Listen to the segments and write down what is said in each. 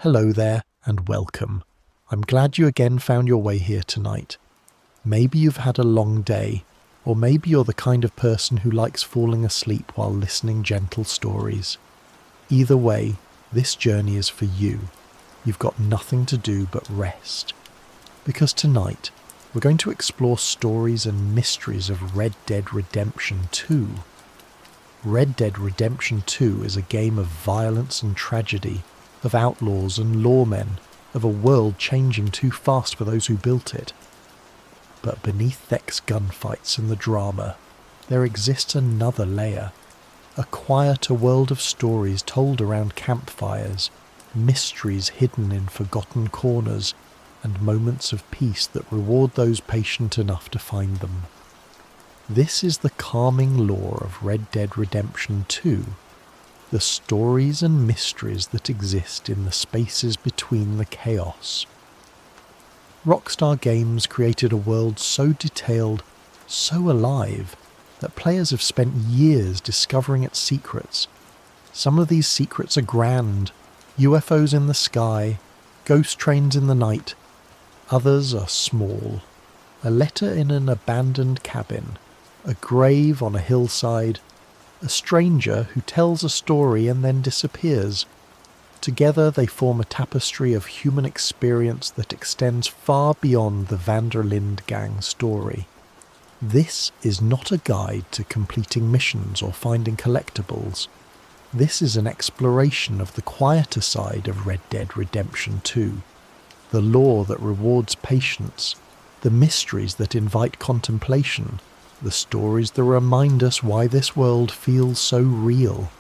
Hello there and welcome. I'm glad you again found your way here tonight. Maybe you've had a long day, or maybe you're the kind of person who likes falling asleep while listening gentle stories. Either way, this journey is for you. You've got nothing to do but rest. Because tonight, we're going to explore stories and mysteries of Red Dead Redemption 2. Red Dead Redemption 2 is a game of violence and tragedy, of outlaws and lawmen, of a world changing too fast for those who built it. But beneath Theck's gunfights and the drama, there exists another layer, a quieter world of stories told around campfires, mysteries hidden in forgotten corners, and moments of peace that reward those patient enough to find them. This is the calming lore of Red Dead Redemption 2, the stories and mysteries that exist in the spaces between the chaos. Rockstar Games created a world so detailed, so alive, that players have spent years discovering its secrets. Some of these secrets are grand, UFOs in the sky, ghost trains in the night. Others are small, a letter in an abandoned cabin, a grave on a hillside, a stranger who tells a story and then disappears. Together they form a tapestry of human experience that extends far beyond the Van der Linde gang story. This is not a guide to completing missions or finding collectibles. This is an exploration of the quieter side of Red Dead Redemption 2, the lore that rewards patience, the mysteries that invite contemplation, the stories that remind us why this world feels so real.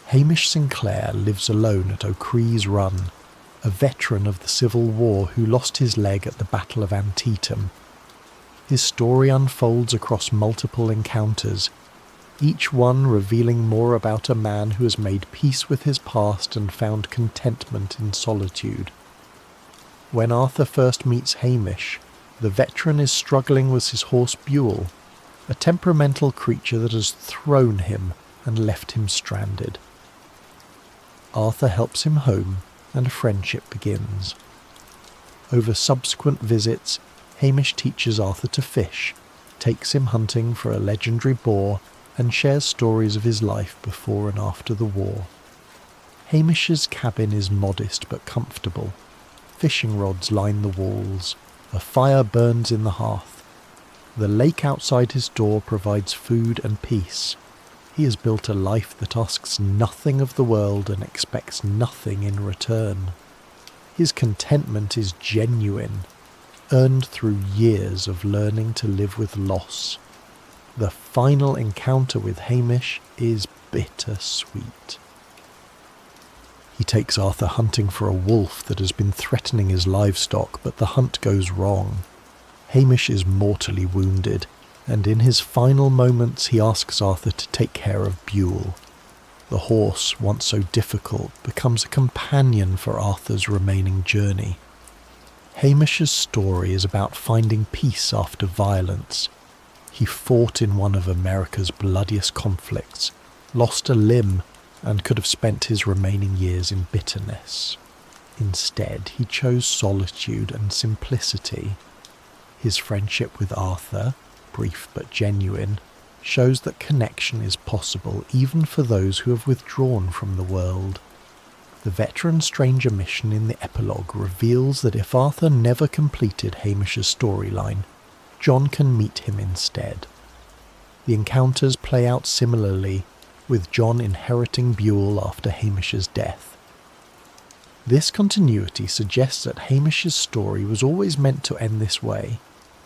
Hamish Sinclair lives alone at O'Cree's Run, a veteran of the Civil War who lost his leg at the Battle of Antietam. His story unfolds across multiple encounters, each one revealing more about a man who has made peace with his past and found contentment in solitude. When Arthur first meets Hamish, the veteran is struggling with his horse Buell, a temperamental creature that has thrown him and left him stranded. Arthur helps him home and a friendship begins. Over subsequent visits, Hamish teaches Arthur to fish, takes him hunting for a legendary boar, and shares stories of his life before and after the war. Hamish's cabin is modest but comfortable. Fishing rods line the walls. A fire burns in the hearth. The lake outside his door provides food and peace. He has built a life that asks nothing of the world and expects nothing in return. His contentment is genuine, earned through years of learning to live with loss. The final encounter with Hamish is bittersweet. He takes Arthur hunting for a wolf that has been threatening his livestock, but the hunt goes wrong. Hamish is mortally wounded, and in his final moments he asks Arthur to take care of Buell. The horse, once so difficult, becomes a companion for Arthur's remaining journey. Hamish's story is about finding peace after violence. He fought in one of America's bloodiest conflicts, lost a limb, and could have spent his remaining years in bitterness. Instead, he chose solitude and simplicity. His friendship with Arthur, brief but genuine, shows that connection is possible even for those who have withdrawn from the world. The veteran stranger mission in the epilogue reveals that if Arthur never completed Hamish's storyline, John can meet him instead. The encounters play out similarly, with John inheriting Buell after Hamish's death. This continuity suggests that Hamish's story was always meant to end this way,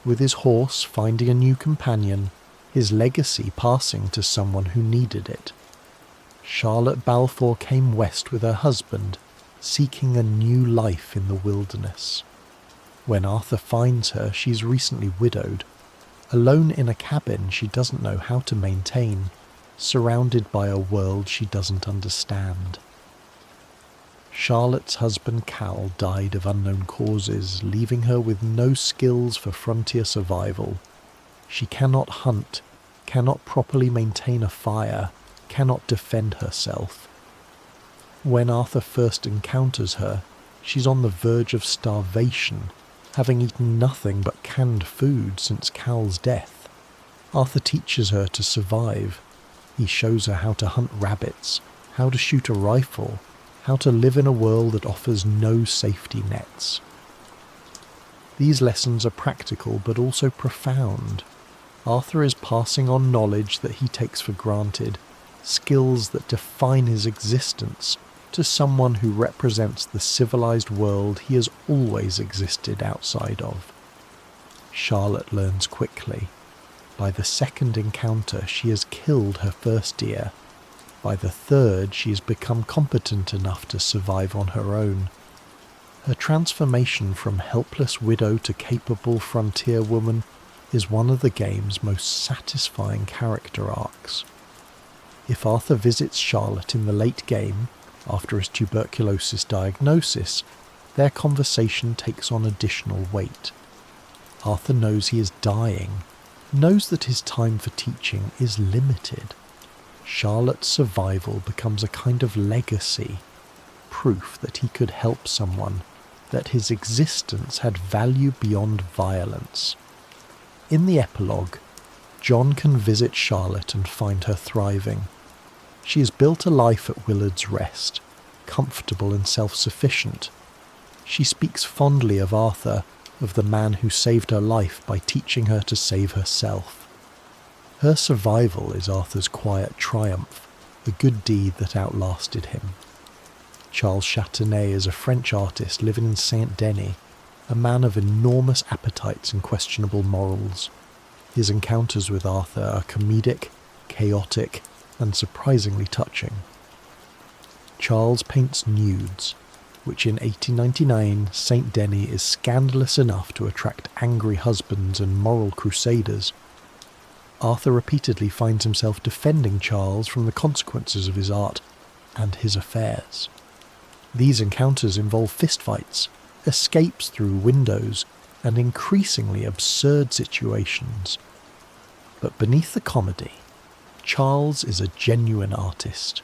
with his horse finding a new companion, his legacy passing to someone who needed it. Charlotte Balfour came west with her husband, seeking a new life in the wilderness. When Arthur finds her, she's recently widowed, alone in a cabin she doesn't know how to maintain, surrounded by a world she doesn't understand. Charlotte's husband Cal died of unknown causes, leaving her with no skills for frontier survival. She cannot hunt, cannot properly maintain a fire, cannot defend herself. When Arthur first encounters her, she's on the verge of starvation, having eaten nothing but canned food since Cal's death. Arthur teaches her to survive. He shows her how to hunt rabbits, how to shoot a rifle, how to live in a world that offers no safety nets. These lessons are practical but also profound. Arthur is passing on knowledge that he takes for granted, skills that define his existence, to someone who represents the civilized world he has always existed outside of. Charlotte learns quickly. By the second encounter, she has killed her first deer. By the third, she has become competent enough to survive on her own. Her transformation from helpless widow to capable frontier woman is one of the game's most satisfying character arcs. If Arthur visits Charlotte in the late game, after his tuberculosis diagnosis, their conversation takes on additional weight. Arthur knows he is dying, knows that his time for teaching is limited. Charlotte's survival becomes a kind of legacy, proof that he could help someone, that his existence had value beyond violence. In the epilogue, John can visit Charlotte and find her thriving. She has built a life at Willard's Rest, comfortable and self-sufficient. She speaks fondly of Arthur, of the man who saved her life by teaching her to save herself. Her survival is Arthur's quiet triumph, a good deed that outlasted him. Charles Chatenay is a French artist living in Saint-Denis, a man of enormous appetites and questionable morals. His encounters with Arthur are comedic, chaotic, and surprisingly touching. Charles paints nudes, which in 1899 Saint-Denis is scandalous enough to attract angry husbands and moral crusaders. Arthur repeatedly finds himself defending Charles from the consequences of his art and his affairs. These encounters involve fistfights, escapes through windows, and increasingly absurd situations. But beneath the comedy, Charles is a genuine artist.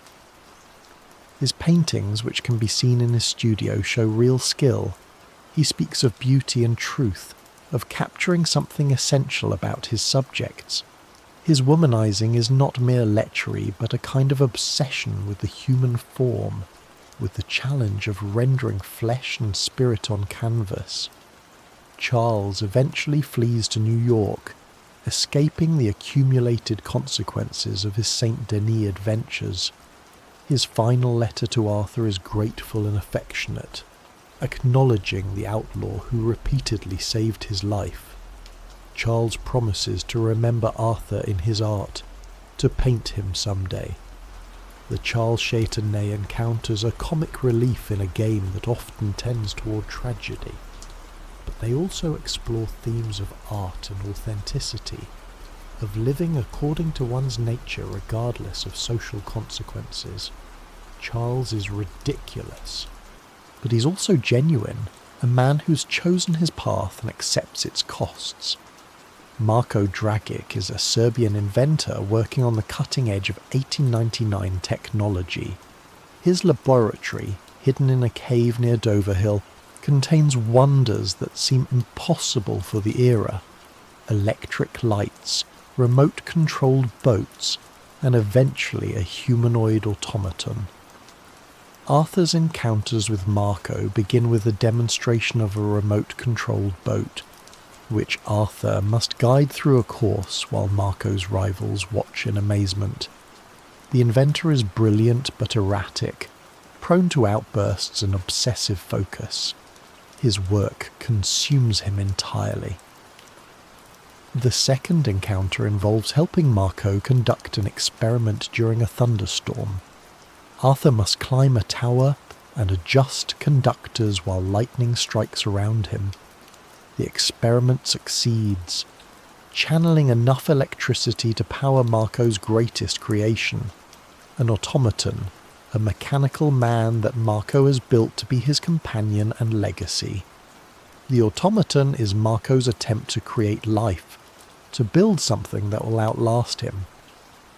His paintings, which can be seen in his studio, show real skill. He speaks of beauty and truth, of capturing something essential about his subjects. His womanizing is not mere lechery, but a kind of obsession with the human form, with the challenge of rendering flesh and spirit on canvas. Charles eventually flees to New York, escaping the accumulated consequences of his Saint-Denis adventures. His final letter to Arthur is grateful and affectionate, acknowledging the outlaw who repeatedly saved his life. Charles promises to remember Arthur in his art, to paint him someday. The Charles Chatenay encounters are comic relief in a game that often tends toward tragedy, but they also explore themes of art and authenticity, of living according to one's nature regardless of social consequences. Charles is ridiculous, but he's also genuine, a man who's chosen his path and accepts its costs. Marko Dragic is a Serbian inventor working on the cutting edge of 1899 technology. His laboratory, hidden in a cave near Dover contains wonders that seem impossible for the era. Electric lights, remote-controlled boats, and eventually a humanoid automaton. Arthur's encounters with Marko begin with a demonstration of a remote-controlled boat, which Arthur must guide through a course while Marko's rivals watch in amazement. The inventor is brilliant but erratic, prone to outbursts and obsessive focus. His work consumes him entirely. The second encounter involves helping Marko conduct an experiment during a thunderstorm. Arthur must climb a tower and adjust conductors while lightning strikes around him. The experiment succeeds, channeling enough electricity to power Marko's greatest creation, an automaton, a mechanical man that Marko has built to be his companion and legacy. The automaton is Marko's attempt to create life, to build something that will outlast him.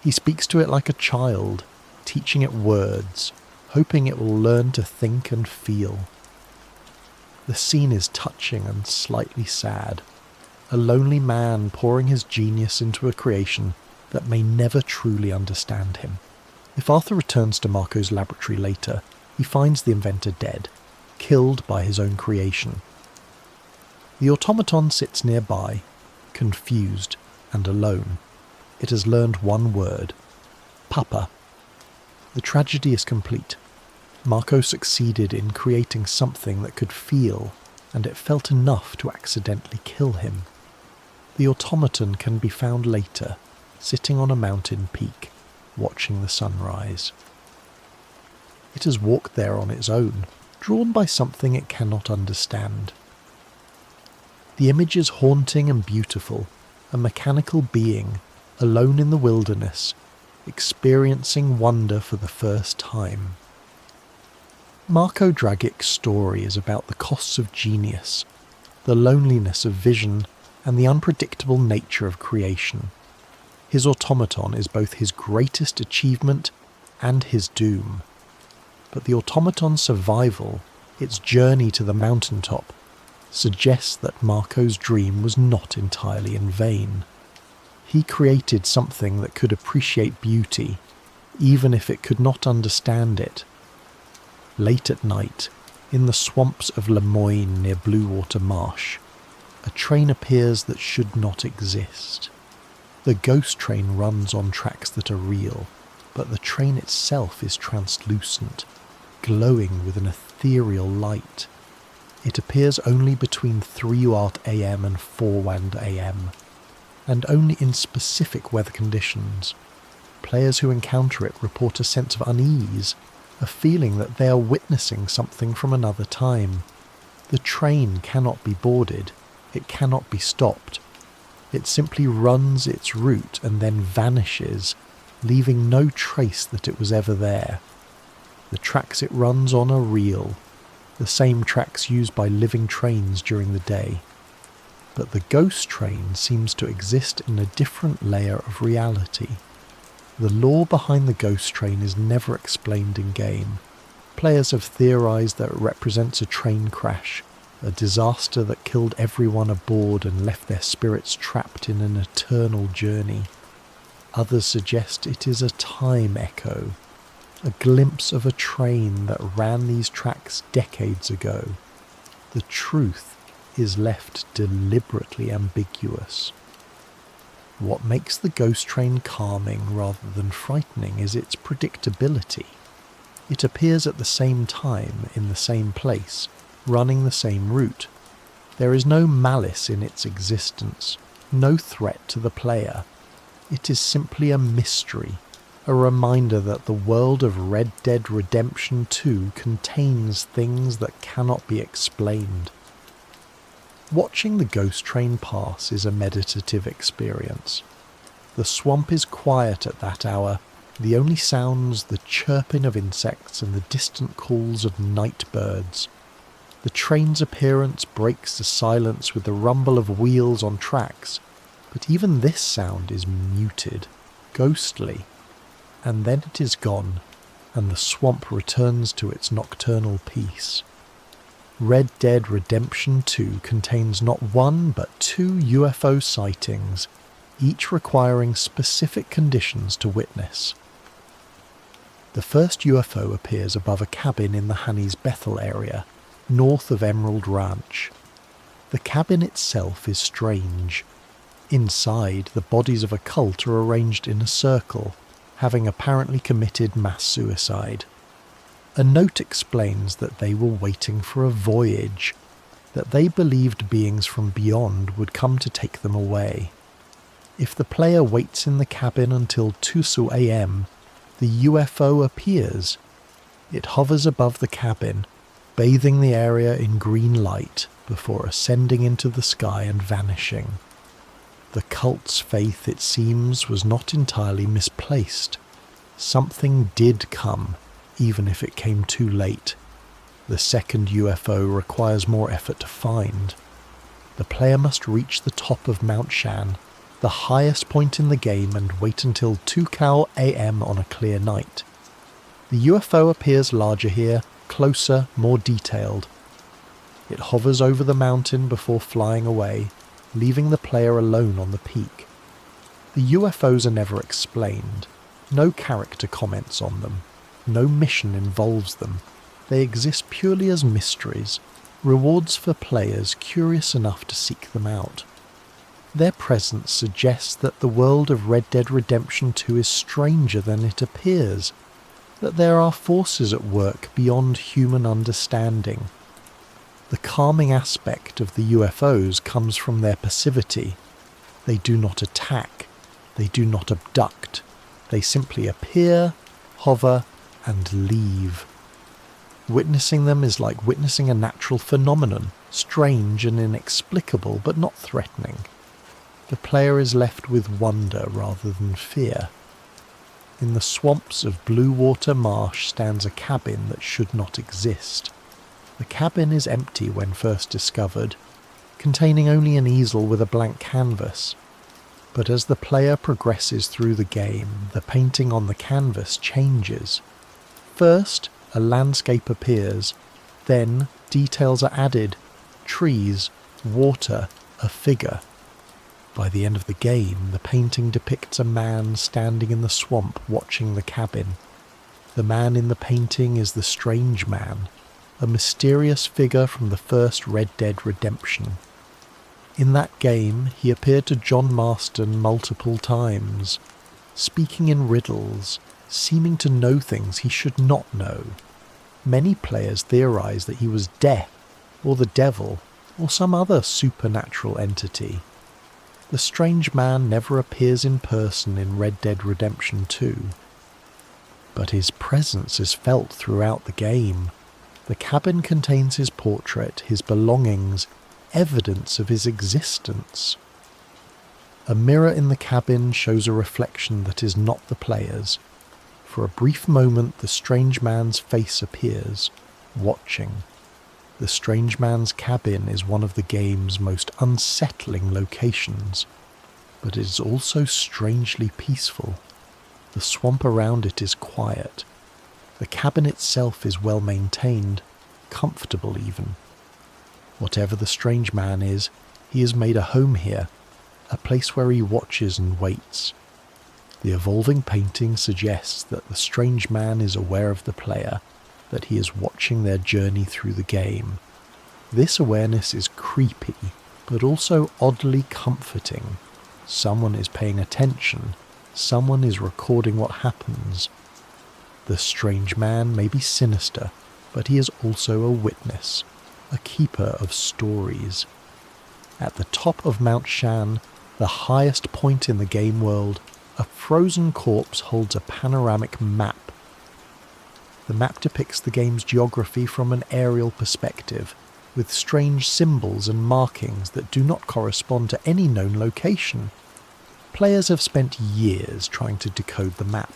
He speaks to it like a child, teaching it words, hoping it will learn to think and feel. The scene is touching and slightly sad. A lonely man pouring his genius into a creation that may never truly understand him. If Arthur returns to Marco's laboratory later, he finds the inventor dead, killed by his own creation. The automaton sits nearby, confused and alone. It has learned one word: Papa. The tragedy is complete. Marco succeeded in creating something that could feel, and it felt enough to accidentally kill him. The automaton can be found later, sitting on a mountain peak, watching the sunrise. It has walked there on its own, drawn by something it cannot understand. The image is haunting and beautiful, a mechanical being, alone in the wilderness, experiencing wonder for the first time. Marco Dragic's story is about the costs of genius, the loneliness of vision, and the unpredictable nature of creation. His automaton is both his greatest achievement and his doom. But the automaton's survival, its journey to the mountaintop, suggests that Marco's dream was not entirely in vain. He created something that could appreciate beauty, even if it could not understand it. Late at night, in the swamps of Lemoyne near Bluewater Marsh, a train appears that should not exist. The ghost train runs on tracks that are real, but the train itself is translucent, glowing with an ethereal light. It appears only between 3 Watt AM and 4 Watt AM, and only in specific weather conditions. Players who encounter it report a sense of unease, a feeling that they are witnessing something from another time. The train cannot be boarded, it cannot be stopped. It simply runs its route and then vanishes, leaving no trace that it was ever there. The tracks it runs on are real, the same tracks used by living trains during the day. But the ghost train seems to exist in a different layer of reality. The lore behind the ghost train is never explained in-game. Players have theorized that it represents a train crash, a disaster that killed everyone aboard and left their spirits trapped in an eternal journey. Others suggest it is a time echo, a glimpse of a train that ran these tracks decades ago. The truth is left deliberately ambiguous. What makes the ghost train calming rather than frightening is its predictability. It appears at the same time in the same place, running the same route. There is no malice in its existence, no threat to the player. It is simply a mystery, a reminder that the world of Red Dead Redemption 2 contains things that cannot be explained. Watching the ghost train pass is a meditative experience. The swamp is quiet at that hour, the only sounds the chirping of insects and the distant calls of night birds. The train's appearance breaks the silence with the rumble of wheels on tracks, but even this sound is muted, ghostly, and then it is gone, and the swamp returns to its nocturnal peace. Red Dead Redemption 2 contains not one but 2 UFO sightings, each requiring specific conditions to witness. The first UFO appears above a cabin in the Hanny's Bethel area, north of Emerald Ranch. The cabin itself is strange. Inside, the bodies of a cult are arranged in a circle, having apparently committed mass suicide. A note explains that they were waiting for a voyage, that they believed beings from beyond would come to take them away. If the player waits in the cabin until 2 AM, the UFO appears. It hovers above the cabin, bathing the area in green light before ascending into the sky and vanishing. The cult's faith, it seems, was not entirely misplaced. Something did come, even if it came too late. The second UFO requires more effort to find. The player must reach the top of Mount Shan, the highest point in the game, and wait until 2 AM on a clear night. The UFO appears larger here, closer, more detailed. It hovers over the mountain before flying away, leaving the player alone on the peak. The UFOs are never explained. No character comments on them. No mission involves them. They exist purely as mysteries, rewards for players curious enough to seek them out. Their presence suggests that the world of Red Dead Redemption 2 is stranger than it appears, that there are forces at work beyond human understanding. The calming aspect of the UFOs comes from their passivity. They do not attack, they do not abduct, they simply appear, hover, and leave. Witnessing them is like witnessing a natural phenomenon, strange and inexplicable but not threatening. The player is left with wonder rather than fear. In the swamps of Blue Water Marsh stands a cabin that should not exist. The cabin is empty when first discovered, containing only an easel with a blank canvas. But as the player progresses through the game, the painting on the canvas changes. First, a landscape appears, then details are added, trees, water, a figure. By the end of the game, the painting depicts a man standing in the swamp watching the cabin. The man in the painting is the Strange Man, a mysterious figure from the first Red Dead Redemption. In that game, he appeared to John Marston multiple times, speaking in riddles, seeming to know things he should not know. Many players theorize that he was death, or the devil, or some other supernatural entity. The Strange Man never appears in person in Red Dead Redemption 2, but his presence is felt throughout the game. The cabin contains his portrait, his belongings, evidence of his existence. A mirror in the cabin shows a reflection that is not the player's. For a brief moment, the Strange Man's face appears, watching. The Strange Man's cabin is one of the game's most unsettling locations, but it is also strangely peaceful. The swamp around it is quiet. The cabin itself is well maintained, comfortable even. Whatever the Strange Man is, he has made a home here, a place where he watches and waits. The evolving painting suggests that the Strange Man is aware of the player, that he is watching their journey through the game. This awareness is creepy, but also oddly comforting. Someone is paying attention, someone is recording what happens. The Strange Man may be sinister, but he is also a witness, a keeper of stories. At the top of Mount Shan, the highest point in the game world, a frozen corpse holds a panoramic map. The map depicts the game's geography from an aerial perspective, with strange symbols and markings that do not correspond to any known location. Players have spent years trying to decode the map,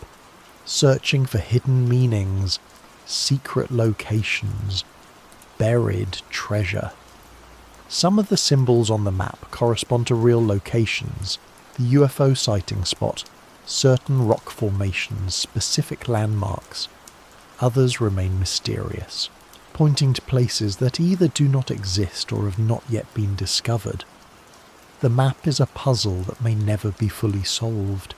searching for hidden meanings, secret locations, buried treasure. Some of the symbols on the map correspond to real locations, the UFO sighting spot, certain rock formations, specific landmarks. Others remain mysterious, pointing to places that either do not exist or have not yet been discovered. The map is a puzzle that may never be fully solved,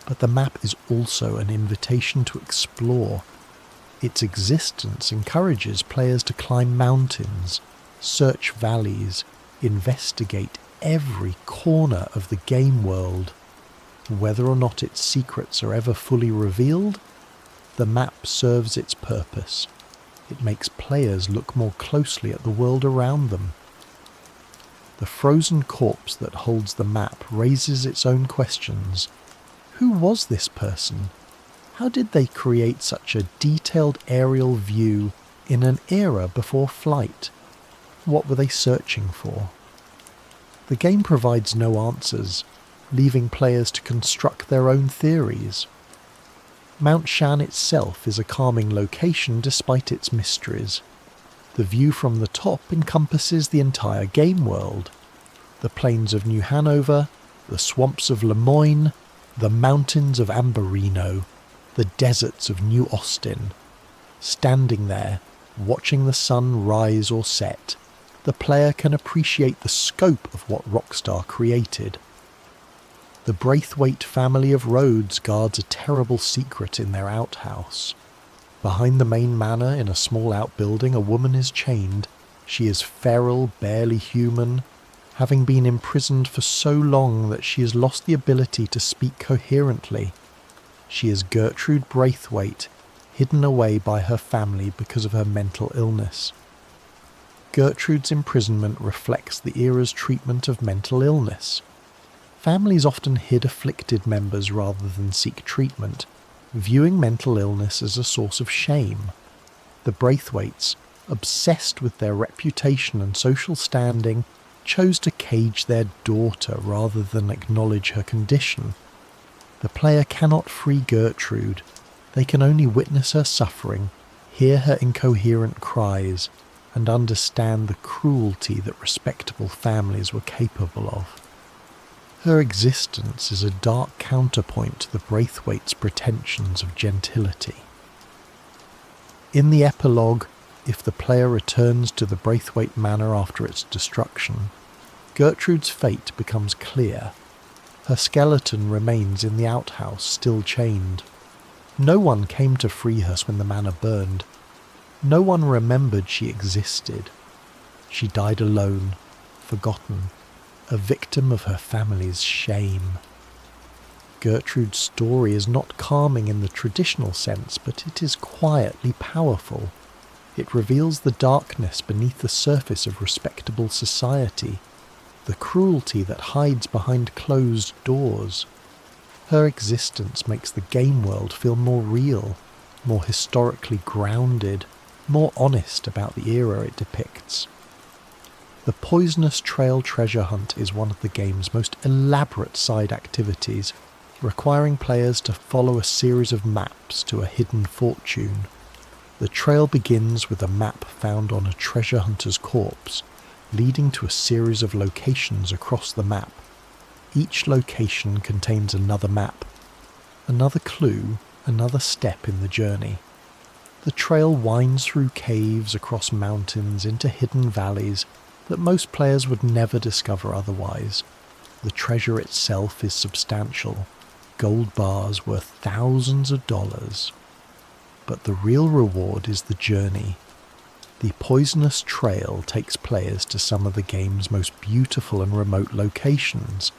but the map is also an invitation to explore. Its existence encourages players to climb mountains, search valleys, investigate every corner of the game world. Whether or not its secrets are ever fully revealed, the map serves its purpose. It makes players look more closely at the world around them. The frozen corpse that holds the map raises its own questions. Who was this person? How did they create such a detailed aerial view in an era before flight? What were they searching for? The game provides no answers, leaving players to construct their own theories. Mount Shan itself is a calming location despite its mysteries. The view from the top encompasses the entire game world. The plains of New Hanover, the swamps of Lemoyne, the mountains of Amberino, the deserts of New Austin. Standing there, watching the sun rise or set, the player can appreciate the scope of what Rockstar created. The Braithwaite family of Rhodes guards a terrible secret in their outhouse. Behind the main manor in a small outbuilding, a woman is chained. She is feral, barely human, having been imprisoned for so long that she has lost the ability to speak coherently. She is Gertrude Braithwaite, hidden away by her family because of her mental illness. Gertrude's imprisonment reflects the era's treatment of mental illness. Families often hid afflicted members rather than seek treatment, viewing mental illness as a source of shame. The Braithwaites, obsessed with their reputation and social standing, chose to cage their daughter rather than acknowledge her condition. The player cannot free Gertrude. They can only witness her suffering, hear her incoherent cries, and understand the cruelty that respectable families were capable of. Her existence is a dark counterpoint to the Braithwaite's pretensions of gentility. In the epilogue, if the player returns to the Braithwaite Manor after its destruction, Gertrude's fate becomes clear. Her skeleton remains in the outhouse, still chained. No one came to free her when the manor burned. No one remembered she existed. She died alone, forgotten, a victim of her family's shame. Gertrude's story is not calming in the traditional sense, but it is quietly powerful. It reveals the darkness beneath the surface of respectable society, the cruelty that hides behind closed doors. Her existence makes the game world feel more real, more historically grounded, more honest about the era it depicts. The Poisonous Trail treasure hunt is one of the game's most elaborate side activities, requiring players to follow a series of maps to a hidden fortune. The trail begins with a map found on a treasure hunter's corpse, leading to a series of locations across the map. Each location contains another map, another clue, another step in the journey. The trail winds through caves, across mountains, into hidden valleys that most players would never discover otherwise. The treasure itself is substantial, gold bars worth thousands of dollars. But the real reward is the journey. The Poisonous Trail takes players to some of the game's most beautiful and remote locations,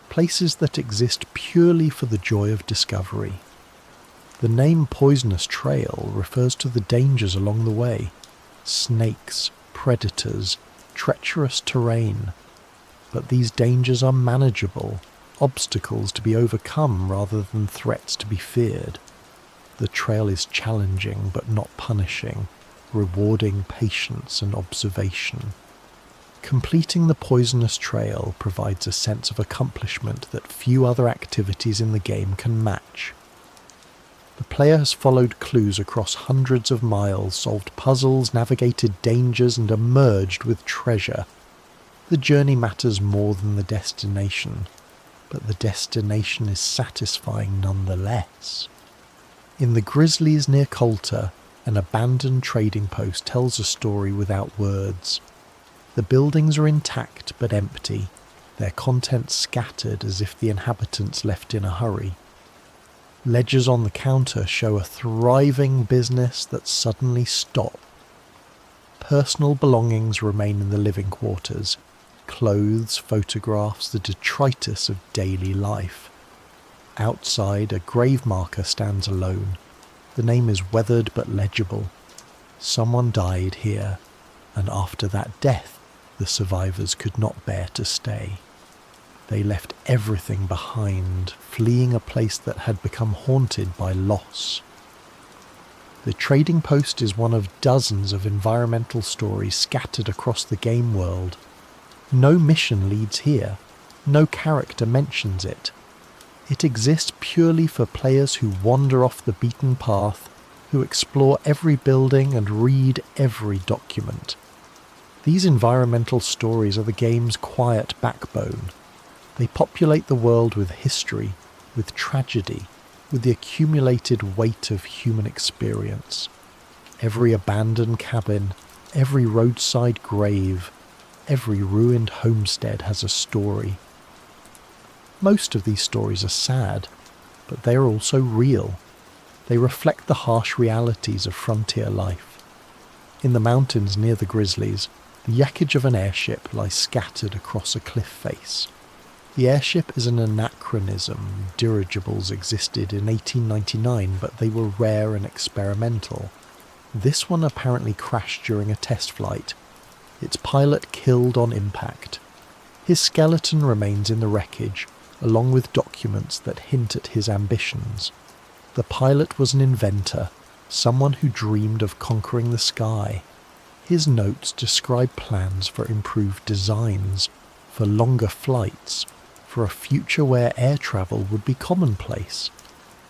places that exist purely for the joy of discovery. The name Poisonous Trail refers to the dangers along the way: snakes, predators, treacherous terrain. But these dangers are manageable, obstacles to be overcome rather than threats to be feared. The trail is challenging but not punishing, rewarding patience and observation. Completing the Poisonous Trail provides a sense of accomplishment that few other activities in the game can match. The player has followed clues across hundreds of miles, solved puzzles, navigated dangers, and emerged with treasure. The journey matters more than the destination, but the destination is satisfying nonetheless. In the Grizzlies near Coulter, an abandoned trading post tells a story without words. The buildings are intact but empty, their contents scattered as if the inhabitants left in a hurry. Ledgers on the counter show a thriving business that suddenly stopped. Personal belongings remain in the living quarters: clothes, photographs, the detritus of daily life. Outside, a grave marker stands alone. The name is weathered but legible. Someone died here, and after that death, the survivors could not bear to stay. They left everything behind, fleeing a place that had become haunted by loss. The trading post is one of dozens of environmental stories scattered across the game world. No mission leads here. No character mentions it. It exists purely for players who wander off the beaten path, who explore every building and read every document. These environmental stories are the game's quiet backbone. They populate the world with history, with tragedy, with the accumulated weight of human experience. Every abandoned cabin, every roadside grave, every ruined homestead has a story. Most of these stories are sad, but they are also real. They reflect the harsh realities of frontier life. In the mountains near the Grizzlies, the wreckage of an airship lies scattered across a cliff face. The airship is an anachronism. Dirigibles existed in 1899, but they were rare and experimental. This one apparently crashed during a test flight. Its pilot killed on impact. His skeleton remains in the wreckage, along with documents that hint at his ambitions. The pilot was an inventor, someone who dreamed of conquering the sky. His notes describe plans for improved designs, for longer flights, for a future where air travel would be commonplace.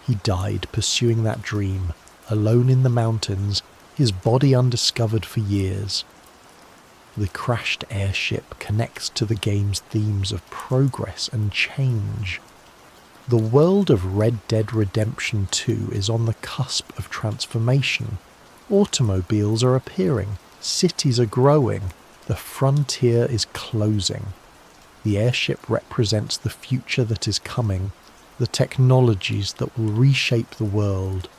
He died pursuing that dream, alone in the mountains, his body undiscovered for years. The crashed airship connects to the game's themes of progress and change. The world of Red Dead Redemption 2 is on the cusp of transformation. Automobiles are appearing, cities are growing, the frontier is closing. The airship represents the future that is coming, the technologies that will reshape the world.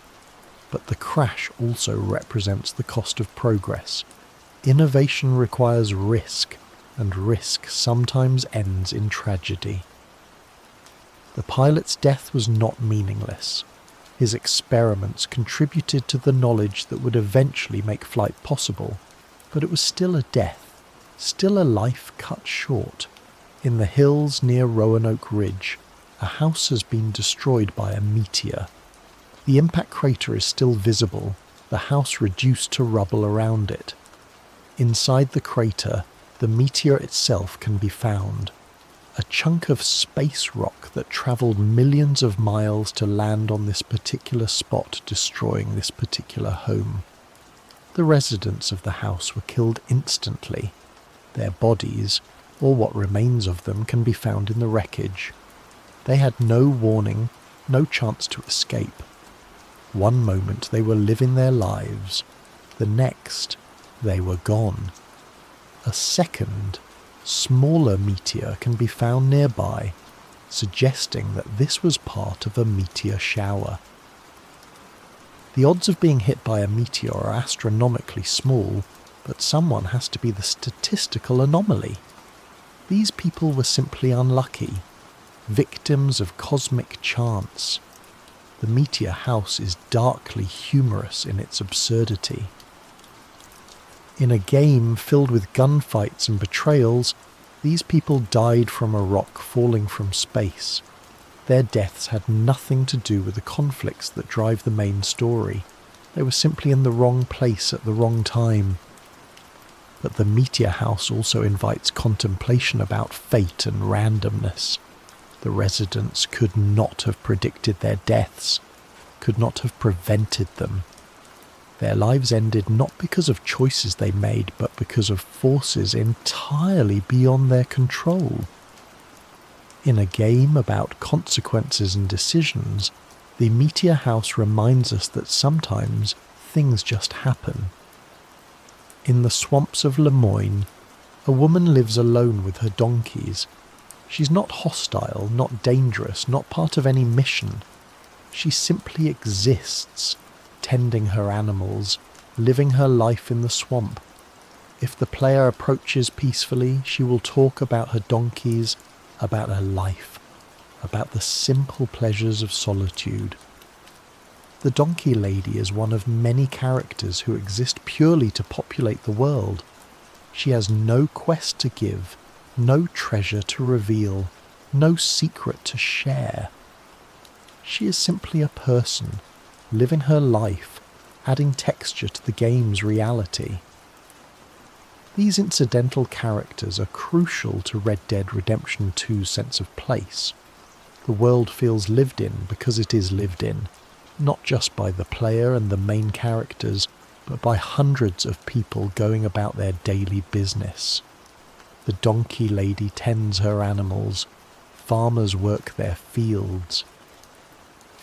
But the crash also represents the cost of progress. Innovation requires risk, and risk sometimes ends in tragedy. The pilot's death was not meaningless. His experiments contributed to the knowledge that would eventually make flight possible, but it was still a death, still a life cut short. In the hills near Roanoke Ridge, a house has been destroyed by a meteor. The impact crater is still visible, the house reduced to rubble around it. Inside the crater, the meteor itself can be found. A chunk of space rock that travelled millions of miles to land on this particular spot, destroying this particular home. The residents of the house were killed instantly. Their bodies, or what remains of them, can be found in the wreckage. They had no warning, no chance to escape. One moment they were living their lives, the next they were gone. A second, smaller meteor can be found nearby, suggesting that this was part of a meteor shower. The odds of being hit by a meteor are astronomically small, but someone has to be the statistical anomaly. These people were simply unlucky, victims of cosmic chance. The meteor house is darkly humorous in its absurdity. In a game filled with gunfights and betrayals, these people died from a rock falling from space. Their deaths had nothing to do with the conflicts that drive the main story. They were simply in the wrong place at the wrong time. But the meteor house also invites contemplation about fate and randomness. The residents could not have predicted their deaths, could not have prevented them. Their lives ended not because of choices they made, but because of forces entirely beyond their control. In a game about consequences and decisions, the Meteor House reminds us that sometimes things just happen. In the swamps of Lemoyne, a woman lives alone with her donkeys. She's not hostile, not dangerous, not part of any mission. She simply exists, tending her animals, living her life in the swamp. If the player approaches peacefully, she will talk about her donkeys, about her life, about the simple pleasures of solitude. The Donkey Lady is one of many characters who exist purely to populate the world. She has no quest to give, no treasure to reveal, no secret to share. She is simply a person, living her life, adding texture to the game's reality. These incidental characters are crucial to Red Dead Redemption 2's sense of place. The world feels lived in because it is lived in, not just by the player and the main characters, but by hundreds of people going about their daily business. The Donkey Lady tends her animals, farmers work their fields.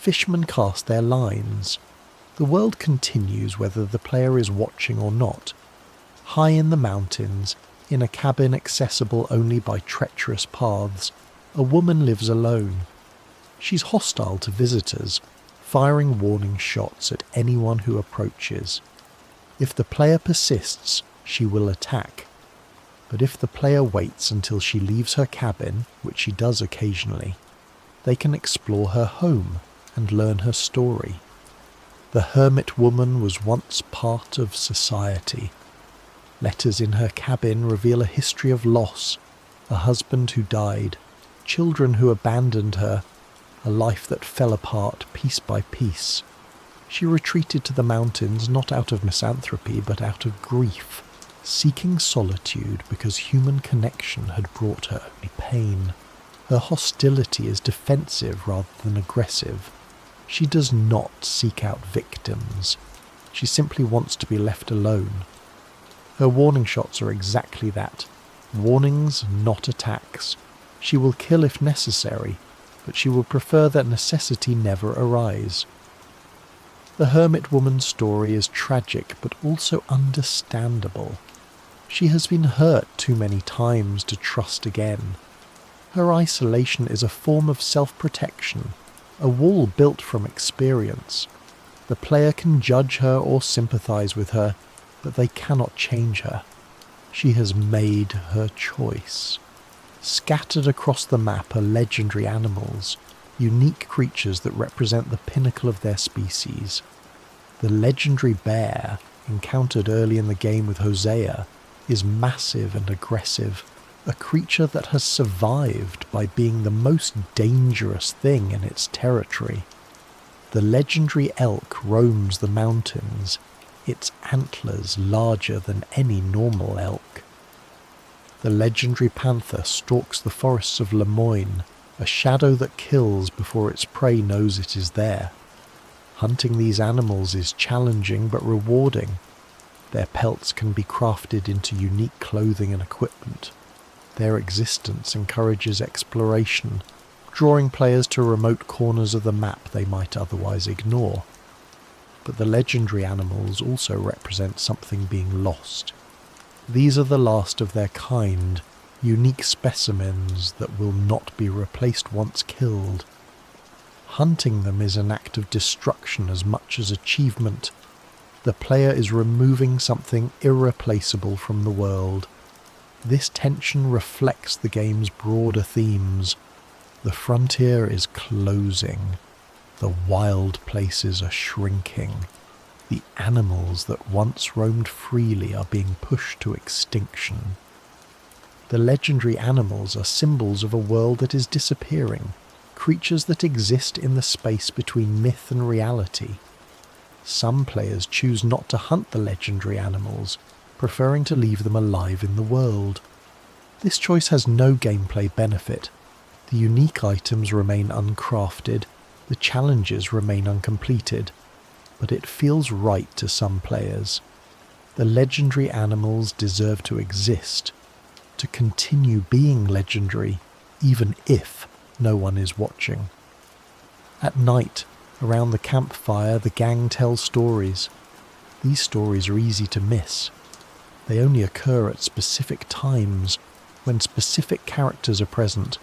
Fishermen cast their lines. The world continues whether the player is watching or not. High in the mountains, in a cabin accessible only by treacherous paths, a woman lives alone. She's hostile to visitors, firing warning shots at anyone who approaches. If the player persists, she will attack. But if the player waits until she leaves her cabin, which she does occasionally, they can explore her home and learn her story. The hermit woman was once part of society. Letters in her cabin reveal a history of loss, a husband who died, children who abandoned her, a life that fell apart piece by piece. She retreated to the mountains not out of misanthropy but out of grief, seeking solitude because human connection had brought her only pain. Her hostility is defensive rather than aggressive. She does not seek out victims. She simply wants to be left alone. Her warning shots are exactly that. Warnings, not attacks. She will kill if necessary, but she will prefer that necessity never arise. The hermit woman's story is tragic but also understandable. She has been hurt too many times to trust again. Her isolation is a form of self-protection, a wall built from experience. The player can judge her or sympathize with her, but they cannot change her. She has made her choice. Scattered across the map are legendary animals, unique creatures that represent the pinnacle of their species. The legendary bear, encountered early in the game with Hosea, is massive and aggressive, a creature that has survived by being the most dangerous thing in its territory. The legendary elk roams the mountains, its antlers larger than any normal elk. The legendary panther stalks the forests of Lemoyne, a shadow that kills before its prey knows it is there. Hunting these animals is challenging but rewarding. Their pelts can be crafted into unique clothing and equipment. Their existence encourages exploration, drawing players to remote corners of the map they might otherwise ignore. But the legendary animals also represent something being lost. These are the last of their kind, unique specimens that will not be replaced once killed. Hunting them is an act of destruction as much as achievement. The player is removing something irreplaceable from the world. This tension reflects the game's broader themes. The frontier is closing. The wild places are shrinking. The animals that once roamed freely are being pushed to extinction. The legendary animals are symbols of a world that is disappearing, creatures that exist in the space between myth and reality. Some players choose not to hunt the legendary animals, preferring to leave them alive in the world. This choice has no gameplay benefit. The unique items remain uncrafted, the challenges remain uncompleted, but it feels right to some players. The legendary animals deserve to exist, to continue being legendary, even if no one is watching. At night, around the campfire, the gang tells stories. These stories are easy to miss. They only occur at specific times, when specific characters are present,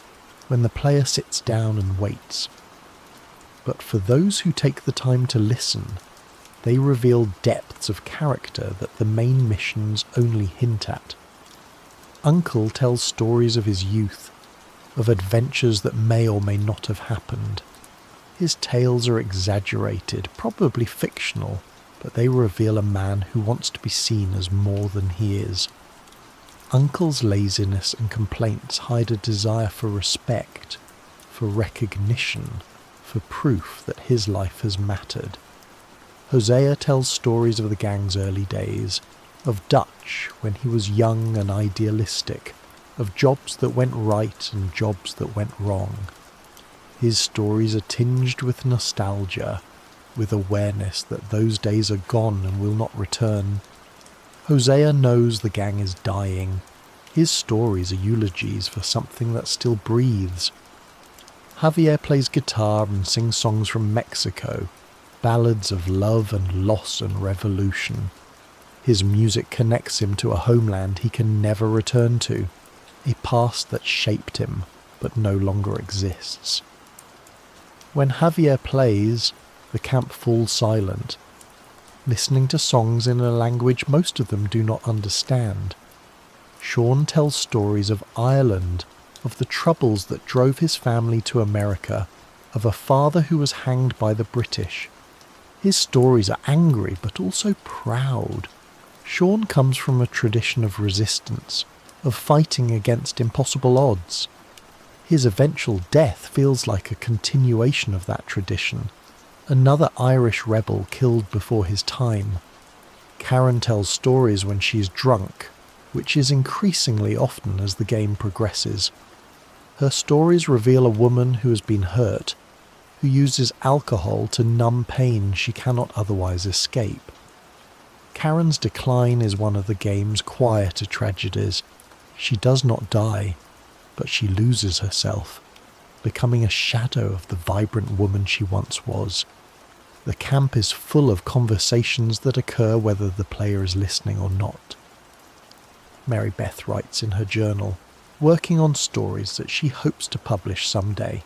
when the player sits down and waits. But for those who take the time to listen, they reveal depths of character that the main missions only hint at. Uncle tells stories of his youth, of adventures that may or may not have happened. His tales are exaggerated, probably fictional, but they reveal a man who wants to be seen as more than he is. Uncle's laziness and complaints hide a desire for respect, for recognition, for proof that his life has mattered. Hosea tells stories of the gang's early days, of Dutch when he was young and idealistic, of jobs that went right and jobs that went wrong. His stories are tinged with nostalgia, with awareness that those days are gone and will not return. Hosea knows the gang is dying. His stories are eulogies for something that still breathes. Javier plays guitar and sings songs from Mexico, ballads of love and loss and revolution. His music connects him to a homeland he can never return to, a past that shaped him but no longer exists. When Javier plays, the camp falls silent, listening to songs in a language most of them do not understand. Sean tells stories of Ireland, of the troubles that drove his family to America, of a father who was hanged by the British. His stories are angry but also proud. Sean comes from a tradition of resistance, of fighting against impossible odds. His eventual death feels like a continuation of that tradition. Another Irish rebel killed before his time. Karen tells stories when she's drunk, which is increasingly often as the game progresses. Her stories reveal a woman who has been hurt, who uses alcohol to numb pain she cannot otherwise escape. Karen's decline is one of the game's quieter tragedies. She does not die, but she loses herself, becoming a shadow of the vibrant woman she once was. The camp is full of conversations that occur whether the player is listening or not. Mary Beth writes in her journal, working on stories that she hopes to publish someday.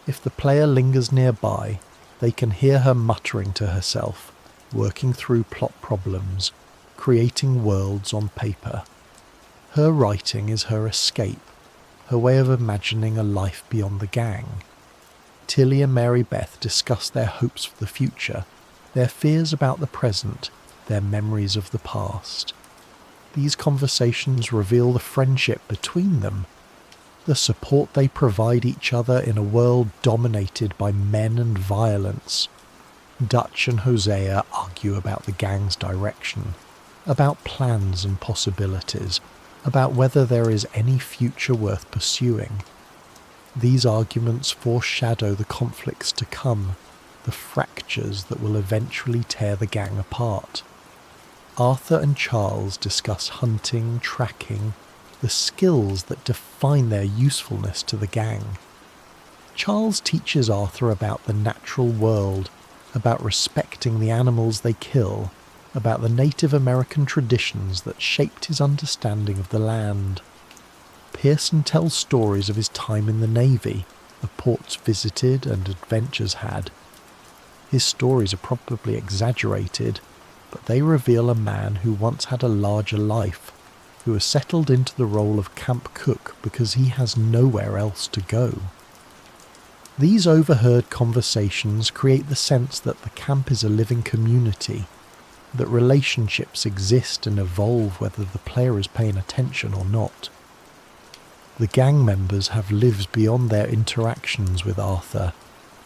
If the player lingers nearby, they can hear her muttering to herself, working through plot problems, creating worlds on paper. Her writing is her escape, her way of imagining a life beyond the gang. Tilly and Mary Beth discuss their hopes for the future, their fears about the present, their memories of the past. These conversations reveal the friendship between them, the support they provide each other in a world dominated by men and violence. Dutch and Hosea argue about the gang's direction, about plans and possibilities, about whether there is any future worth pursuing. These arguments foreshadow the conflicts to come, the fractures that will eventually tear the gang apart. Arthur and Charles discuss hunting, tracking, the skills that define their usefulness to the gang. Charles teaches Arthur about the natural world, about respecting the animals they kill, about the Native American traditions that shaped his understanding of the land. Pearson tells stories of his time in the Navy, of ports visited and adventures had. His stories are probably exaggerated, but they reveal a man who once had a larger life, who has settled into the role of camp cook because he has nowhere else to go. These overheard conversations create the sense that the camp is a living community, that relationships exist and evolve whether the player is paying attention or not. The gang members have lives beyond their interactions with Arthur,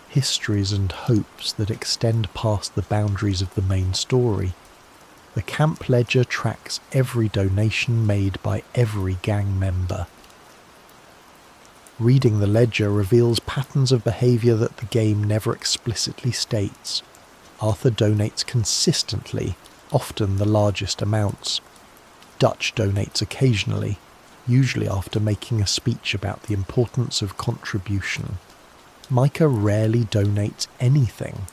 histories and hopes that extend past the boundaries of the main story. The camp ledger tracks every donation made by every gang member. Reading the ledger reveals patterns of behaviour that the game never explicitly states. Arthur donates consistently, often the largest amounts. Dutch donates occasionally, usually after making a speech about the importance of contribution. Micah rarely donates anything.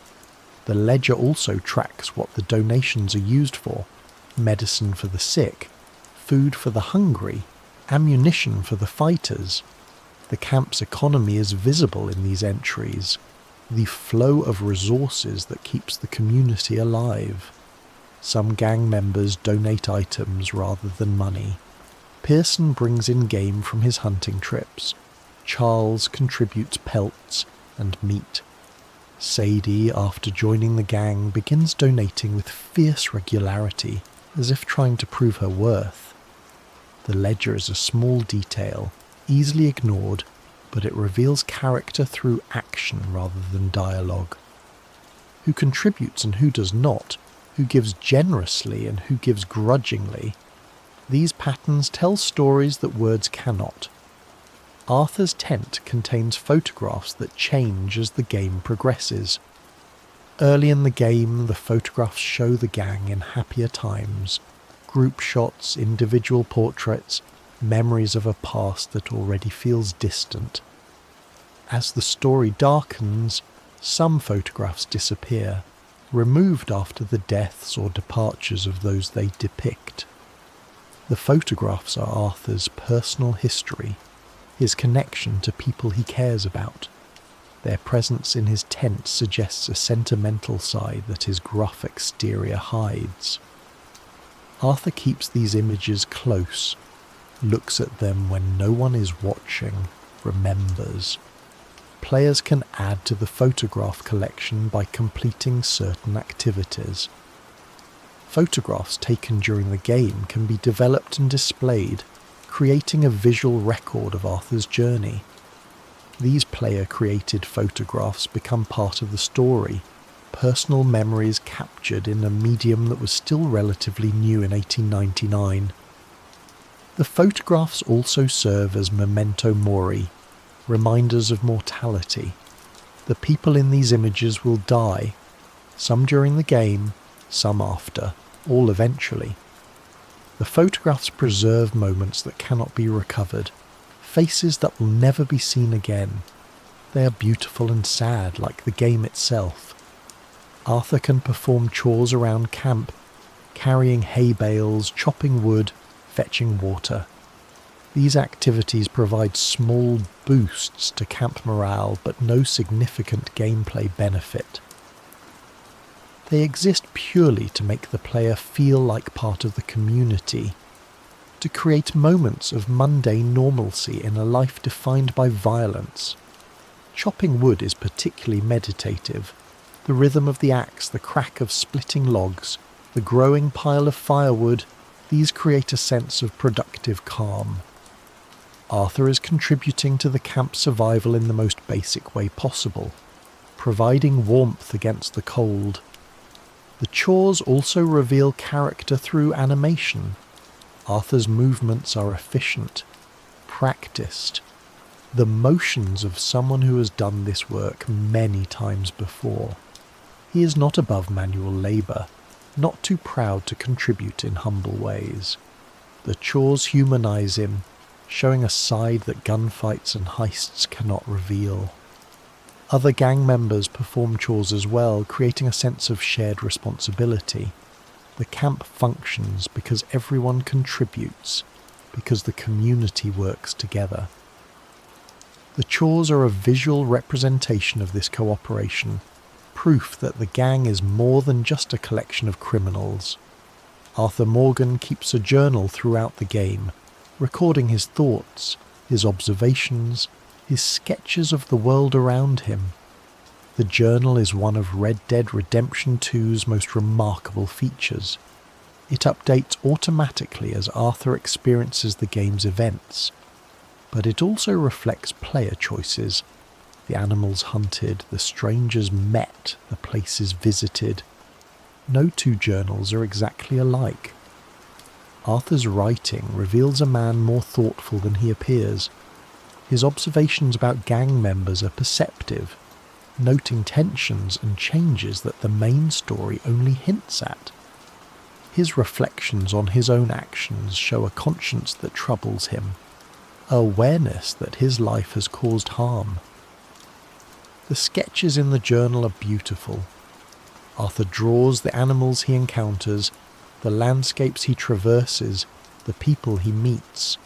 The ledger also tracks what the donations are used for: medicine for the sick, food for the hungry, ammunition for the fighters. The camp's economy is visible in these entries, the flow of resources that keeps the community alive. Some gang members donate items rather than money. Pearson brings in game from his hunting trips. Charles contributes pelts and meat. Sadie, after joining the gang, begins donating with fierce regularity, as if trying to prove her worth. The ledger is a small detail, easily ignored, but it reveals character through action rather than dialogue. Who contributes and who does not, who gives generously and who gives grudgingly. These patterns tell stories that words cannot. Arthur's tent contains photographs that change as the game progresses. Early in the game, the photographs show the gang in happier times, group shots, individual portraits, memories of a past that already feels distant. As the story darkens, some photographs disappear, removed after the deaths or departures of those they depict. The photographs are Arthur's personal history, his connection to people he cares about. Their presence in his tent suggests a sentimental side that his gruff exterior hides. Arthur keeps these images close, looks at them when no one is watching, remembers. Players can add to the photograph collection by completing certain activities. Photographs taken during the game can be developed and displayed, creating a visual record of Arthur's journey. These player-created photographs become part of the story, personal memories captured in a medium that was still relatively new in 1899. The photographs also serve as memento mori, reminders of mortality. The people in these images will die, some during the game, some after, all eventually. The photographs preserve moments that cannot be recovered, faces that will never be seen again. They are beautiful and sad, like the game itself. Arthur can perform chores around camp, carrying hay bales, chopping wood, fetching water. These activities provide small boosts to camp morale, but no significant gameplay benefit. They exist purely to make the player feel like part of the community, to create moments of mundane normalcy in a life defined by violence. Chopping wood is particularly meditative. The rhythm of the axe, the crack of splitting logs, the growing pile of firewood, these create a sense of productive calm. Arthur is contributing to the camp survival in the most basic way possible, providing warmth against the cold. The chores also reveal character through animation. Arthur's movements are efficient, practiced, the motions of someone who has done this work many times before. He is not above manual labour, not too proud to contribute in humble ways. The chores humanise him, showing a side that gunfights and heists cannot reveal. Other gang members perform chores as well, creating a sense of shared responsibility. The camp functions because everyone contributes, because the community works together. The chores are a visual representation of this cooperation, proof that the gang is more than just a collection of criminals. Arthur Morgan keeps a journal throughout the game, recording his thoughts, his observations, his sketches of the world around him. The journal is one of Red Dead Redemption 2's most remarkable features. It updates automatically as Arthur experiences the game's events, but it also reflects player choices, the animals hunted, the strangers met, the places visited. No two journals are exactly alike. Arthur's writing reveals a man more thoughtful than he appears. His observations about gang members are perceptive, noting tensions and changes that the main story only hints at. His reflections on his own actions show a conscience that troubles him, an awareness that his life has caused harm. The sketches in the journal are beautiful. Arthur draws the animals he encounters, the landscapes he traverses, the people he meets.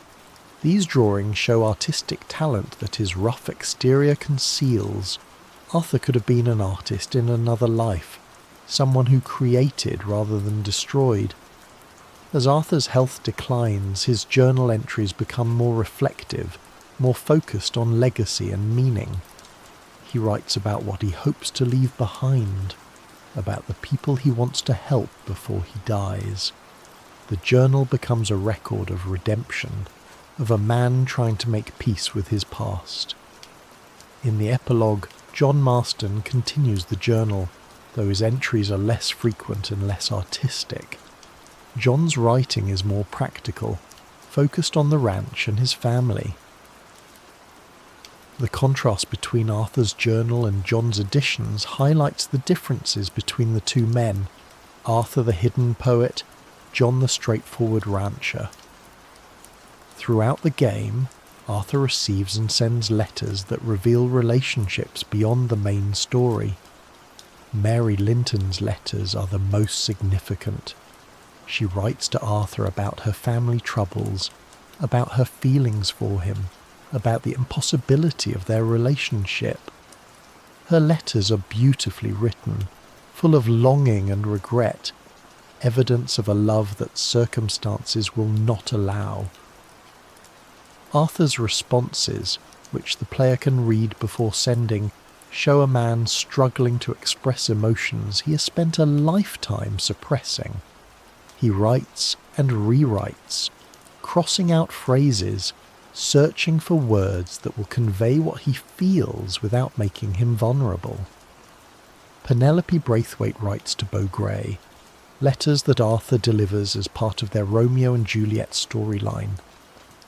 These drawings show artistic talent that his rough exterior conceals. Arthur could have been an artist in another life, someone who created rather than destroyed. As Arthur's health declines, his journal entries become more reflective, more focused on legacy and meaning. He writes about what he hopes to leave behind, about the people he wants to help before he dies. The journal becomes a record of redemption, of a man trying to make peace with his past. In the epilogue, John Marston continues the journal, though his entries are less frequent and less artistic. John's writing is more practical, focused on the ranch and his family. The contrast between Arthur's journal and John's editions highlights the differences between the two men, Arthur the hidden poet, John the straightforward rancher. Throughout the game, Arthur receives and sends letters that reveal relationships beyond the main story. Mary Linton's letters are the most significant. She writes to Arthur about her family troubles, about her feelings for him, about the impossibility of their relationship. Her letters are beautifully written, full of longing and regret, evidence of a love that circumstances will not allow. Arthur's responses, which the player can read before sending, show a man struggling to express emotions he has spent a lifetime suppressing. He writes and rewrites, crossing out phrases, searching for words that will convey what he feels without making him vulnerable. Penelope Braithwaite writes to Beau Gray, letters that Arthur delivers as part of their Romeo and Juliet storyline.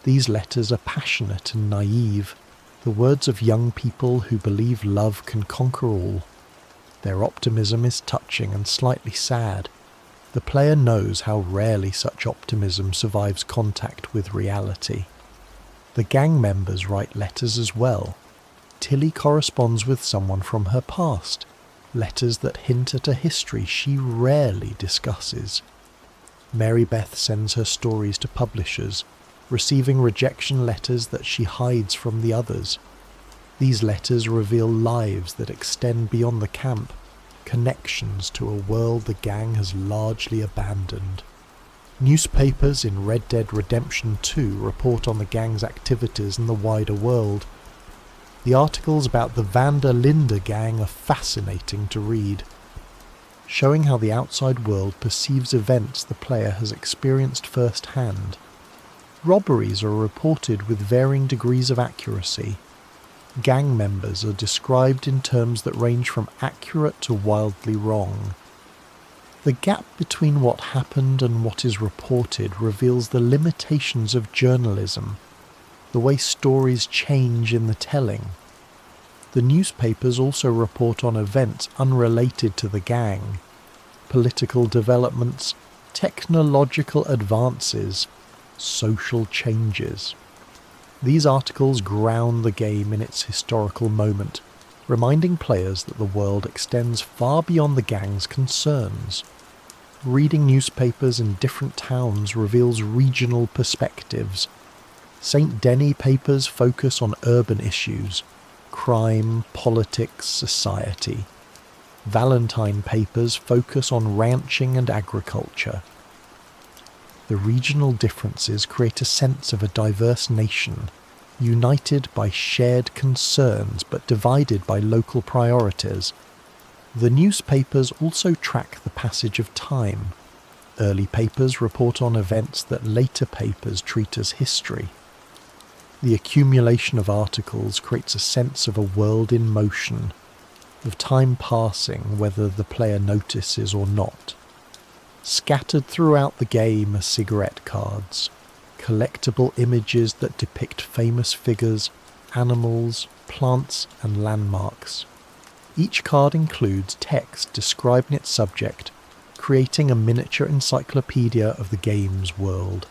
These letters are passionate and naive, the words of young people who believe love can conquer all. Their optimism is touching and slightly sad. The player knows how rarely such optimism survives contact with reality. The gang members write letters as well. Tilly corresponds with someone from her past, letters that hint at a history she rarely discusses. Mary Beth sends her stories to publishers, receiving rejection letters that she hides from the others. These letters reveal lives that extend beyond the camp, connections to a world the gang has largely abandoned. Newspapers in Red Dead Redemption 2 report on the gang's activities in the wider world. The articles about the Van der Linde gang are fascinating to read, showing how the outside world perceives events the player has experienced firsthand. Robberies are reported with varying degrees of accuracy. Gang members are described in terms that range from accurate to wildly wrong. The gap between what happened and what is reported reveals the limitations of journalism, the way stories change in the telling. The newspapers also report on events unrelated to the gang, political developments, technological advances, social changes. These articles ground the game in its historical moment, reminding players that the world extends far beyond the gang's concerns. Reading newspapers in different towns reveals regional perspectives. St. Denis papers focus on urban issues, crime, politics, society. Valentine papers focus on ranching and agriculture. The regional differences create a sense of a diverse nation, united by shared concerns but divided by local priorities. The newspapers also track the passage of time. Early papers report on events that later papers treat as history. The accumulation of articles creates a sense of a world in motion, of time passing whether the player notices or not. Scattered throughout the game are cigarette cards, collectible images that depict famous figures, animals, plants, and landmarks. Each card includes text describing its subject, creating a miniature encyclopedia of the game's world.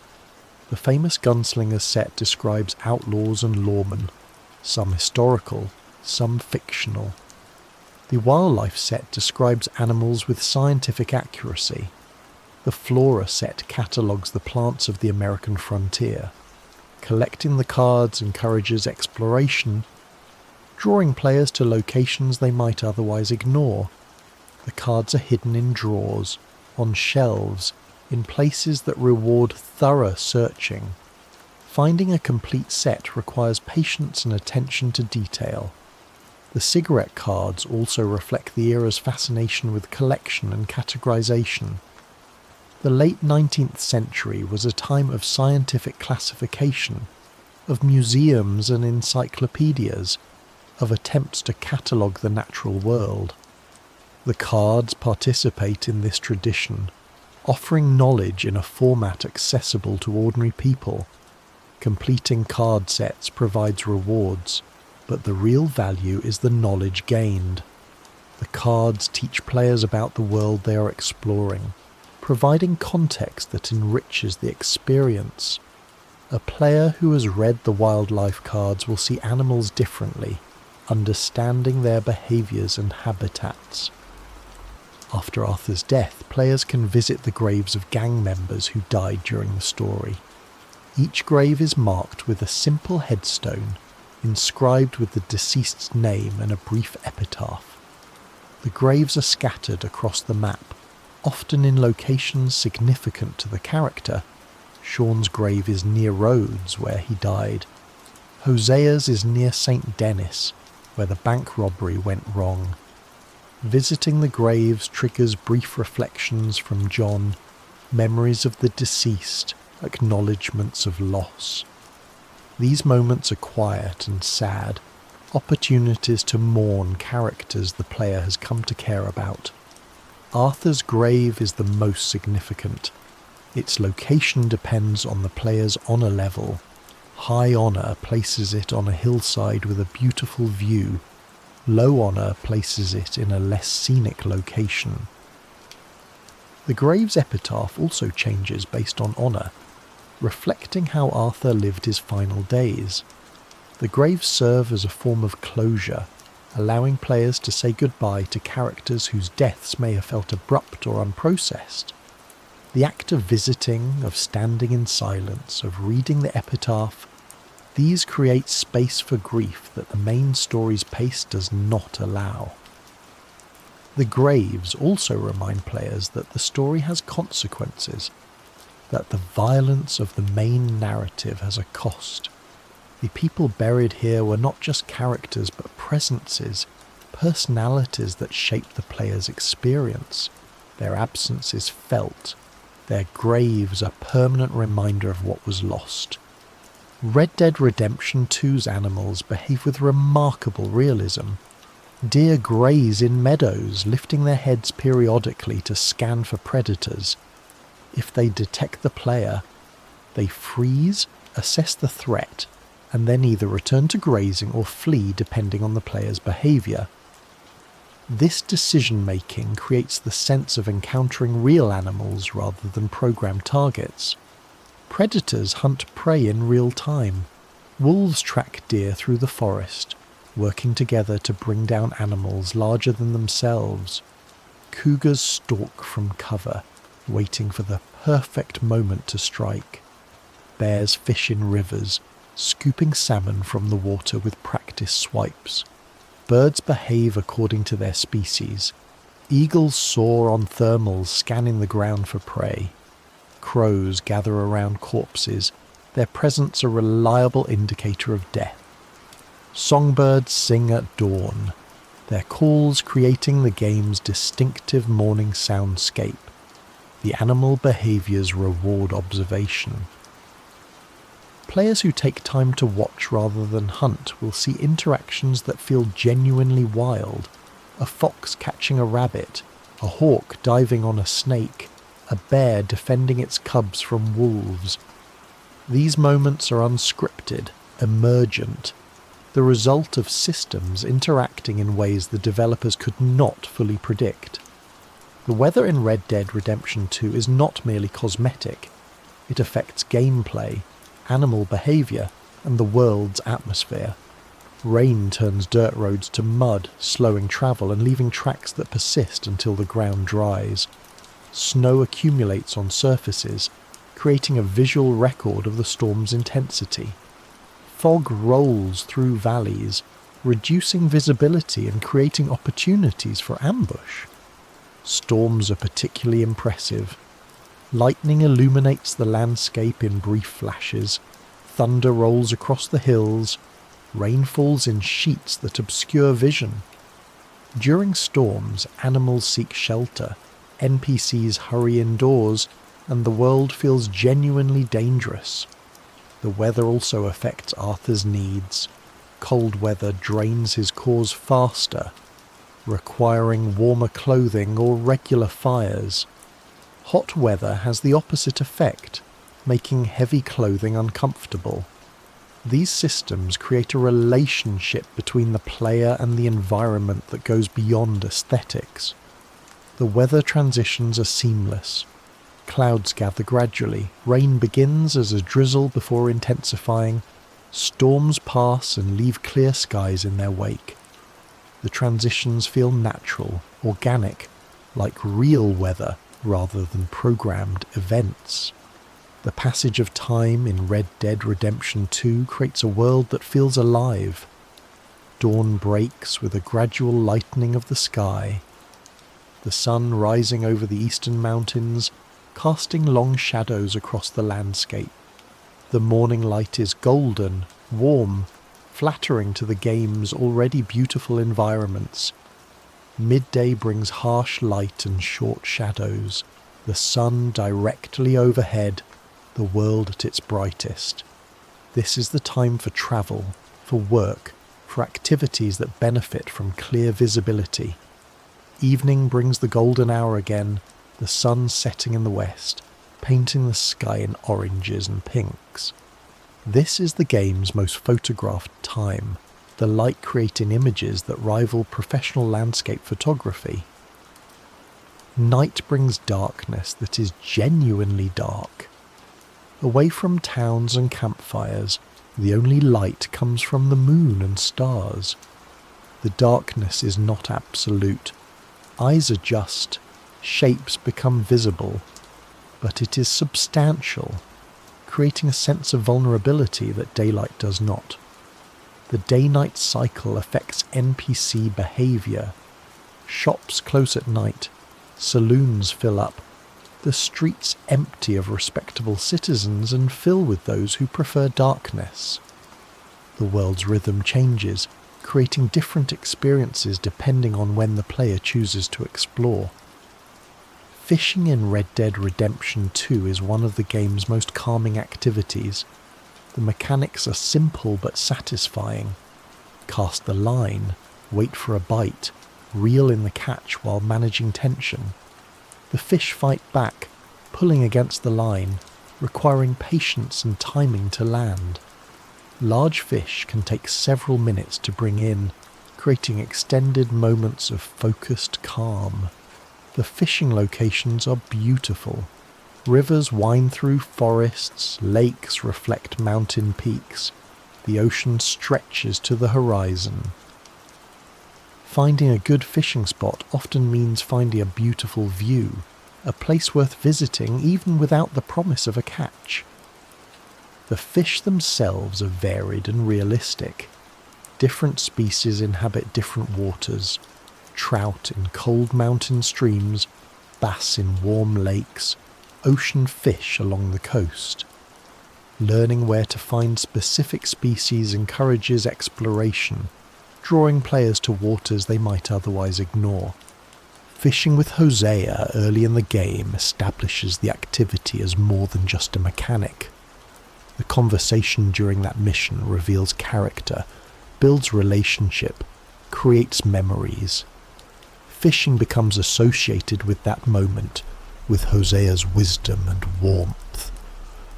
The famous Gunslingers set describes outlaws and lawmen, some historical, some fictional. The Wildlife set describes animals with scientific accuracy. The Flora set catalogues the plants of the American frontier. Collecting the cards encourages exploration, drawing players to locations they might otherwise ignore. The cards are hidden in drawers, on shelves, in places that reward thorough searching. Finding a complete set requires patience and attention to detail. The cigarette cards also reflect the era's fascination with collection and categorization. The late 19th century was a time of scientific classification, of museums and encyclopedias, of attempts to catalogue the natural world. The cards participate in this tradition, offering knowledge in a format accessible to ordinary people. Completing card sets provides rewards, but the real value is the knowledge gained. The cards teach players about the world they are exploring, providing context that enriches the experience. A player who has read the wildlife cards will see animals differently, understanding their behaviours and habitats. After Arthur's death, players can visit the graves of gang members who died during the story. Each grave is marked with a simple headstone, inscribed with the deceased's name and a brief epitaph. The graves are scattered across the map, often in locations significant to the character. Sean's grave is near Rhodes, where he died. Hosea's is near St. Denis, where the bank robbery went wrong. Visiting the graves triggers brief reflections from John, memories of the deceased, acknowledgements of loss. These moments are quiet and sad, opportunities to mourn characters the player has come to care about. Arthur's grave is the most significant. Its location depends on the player's honour level. High honour places it on a hillside with a beautiful view. Low honour places it in a less scenic location. The grave's epitaph also changes based on honour, reflecting how Arthur lived his final days. The graves serve as a form of closure, allowing players to say goodbye to characters whose deaths may have felt abrupt or unprocessed. The act of visiting, of standing in silence, of reading the epitaph, these create space for grief that the main story's pace does not allow. The graves also remind players that the story has consequences, that the violence of the main narrative has a cost. The people buried here were not just characters but presences, personalities that shape the player's experience. Their absence is felt. Their graves are a permanent reminder of what was lost. Red Dead Redemption 2's animals behave with remarkable realism. Deer graze in meadows, lifting their heads periodically to scan for predators. If they detect the player, they freeze, assess the threat, and then either return to grazing or flee depending on the player's behaviour. This decision-making creates the sense of encountering real animals rather than programmed targets. Predators hunt prey in real time. Wolves track deer through the forest, working together to bring down animals larger than themselves. Cougars stalk from cover, waiting for the perfect moment to strike. Bears fish in rivers, scooping salmon from the water with practice swipes. Birds behave according to their species. Eagles soar on thermals, scanning the ground for prey. Crows gather around corpses, their presence a reliable indicator of death. Songbirds sing at dawn, their calls creating the game's distinctive morning soundscape. The animal behaviours reward observation. Players who take time to watch rather than hunt will see interactions that feel genuinely wild. A fox catching a rabbit, a hawk diving on a snake, a bear defending its cubs from wolves. These moments are unscripted, emergent, the result of systems interacting in ways the developers could not fully predict. The weather in Red Dead Redemption 2 is not merely cosmetic. It affects gameplay, animal behaviour, and the world's atmosphere. Rain turns dirt roads to mud, slowing travel and leaving tracks that persist until the ground dries. Snow accumulates on surfaces, creating a visual record of the storm's intensity. Fog rolls through valleys, reducing visibility and creating opportunities for ambush. Storms are particularly impressive. Lightning illuminates the landscape in brief flashes, thunder rolls across the hills, rain falls in sheets that obscure vision. During storms, animals seek shelter, NPCs hurry indoors, and the world feels genuinely dangerous. The weather also affects Arthur's needs. Cold weather drains his cores faster, requiring warmer clothing or regular fires. Hot weather has the opposite effect, making heavy clothing uncomfortable. These systems create a relationship between the player and the environment that goes beyond aesthetics. The weather transitions are seamless. Clouds gather gradually, rain begins as a drizzle before intensifying, storms pass and leave clear skies in their wake. The transitions feel natural, organic, like real weather rather than programmed events. The passage of time in Red Dead Redemption 2 creates a world that feels alive. Dawn breaks with a gradual lightening of the sky, the sun rising over the eastern mountains, casting long shadows across the landscape. The morning light is golden, warm, flattering to the game's already beautiful environments. Midday brings harsh light and short shadows, the sun directly overhead, the world at its brightest. This is the time for travel, for work, for activities that benefit from clear visibility. Evening brings the golden hour again, the sun setting in the west, painting the sky in oranges and pinks. This is the game's most photographed time, the light creating images that rival professional landscape photography. Night brings darkness that is genuinely dark. Away from towns and campfires, the only light comes from the moon and stars. The darkness is not absolute. Eyes adjust, shapes become visible, but it is substantial, creating a sense of vulnerability that daylight does not. The day-night cycle affects NPC behaviour. Shops close at night, saloons fill up, the streets empty of respectable citizens and fill with those who prefer darkness. The world's rhythm changes, creating different experiences depending on when the player chooses to explore. Fishing in Red Dead Redemption 2 is one of the game's most calming activities. The mechanics are simple but satisfying. Cast the line, wait for a bite, reel in the catch while managing tension. The fish fight back, pulling against the line, requiring patience and timing to land. Large fish can take several minutes to bring in, creating extended moments of focused calm. The fishing locations are beautiful. Rivers wind through forests, lakes reflect mountain peaks. The ocean stretches to the horizon. Finding a good fishing spot often means finding a beautiful view, a place worth visiting even without the promise of a catch. The fish themselves are varied and realistic. Different species inhabit different waters. Trout in cold mountain streams, bass in warm lakes, ocean fish along the coast. Learning where to find specific species encourages exploration, drawing players to waters they might otherwise ignore. Fishing with Hosea early in the game establishes the activity as more than just a mechanic. The conversation during that mission reveals character, builds relationship, creates memories. Fishing becomes associated with that moment, with Hosea's wisdom and warmth,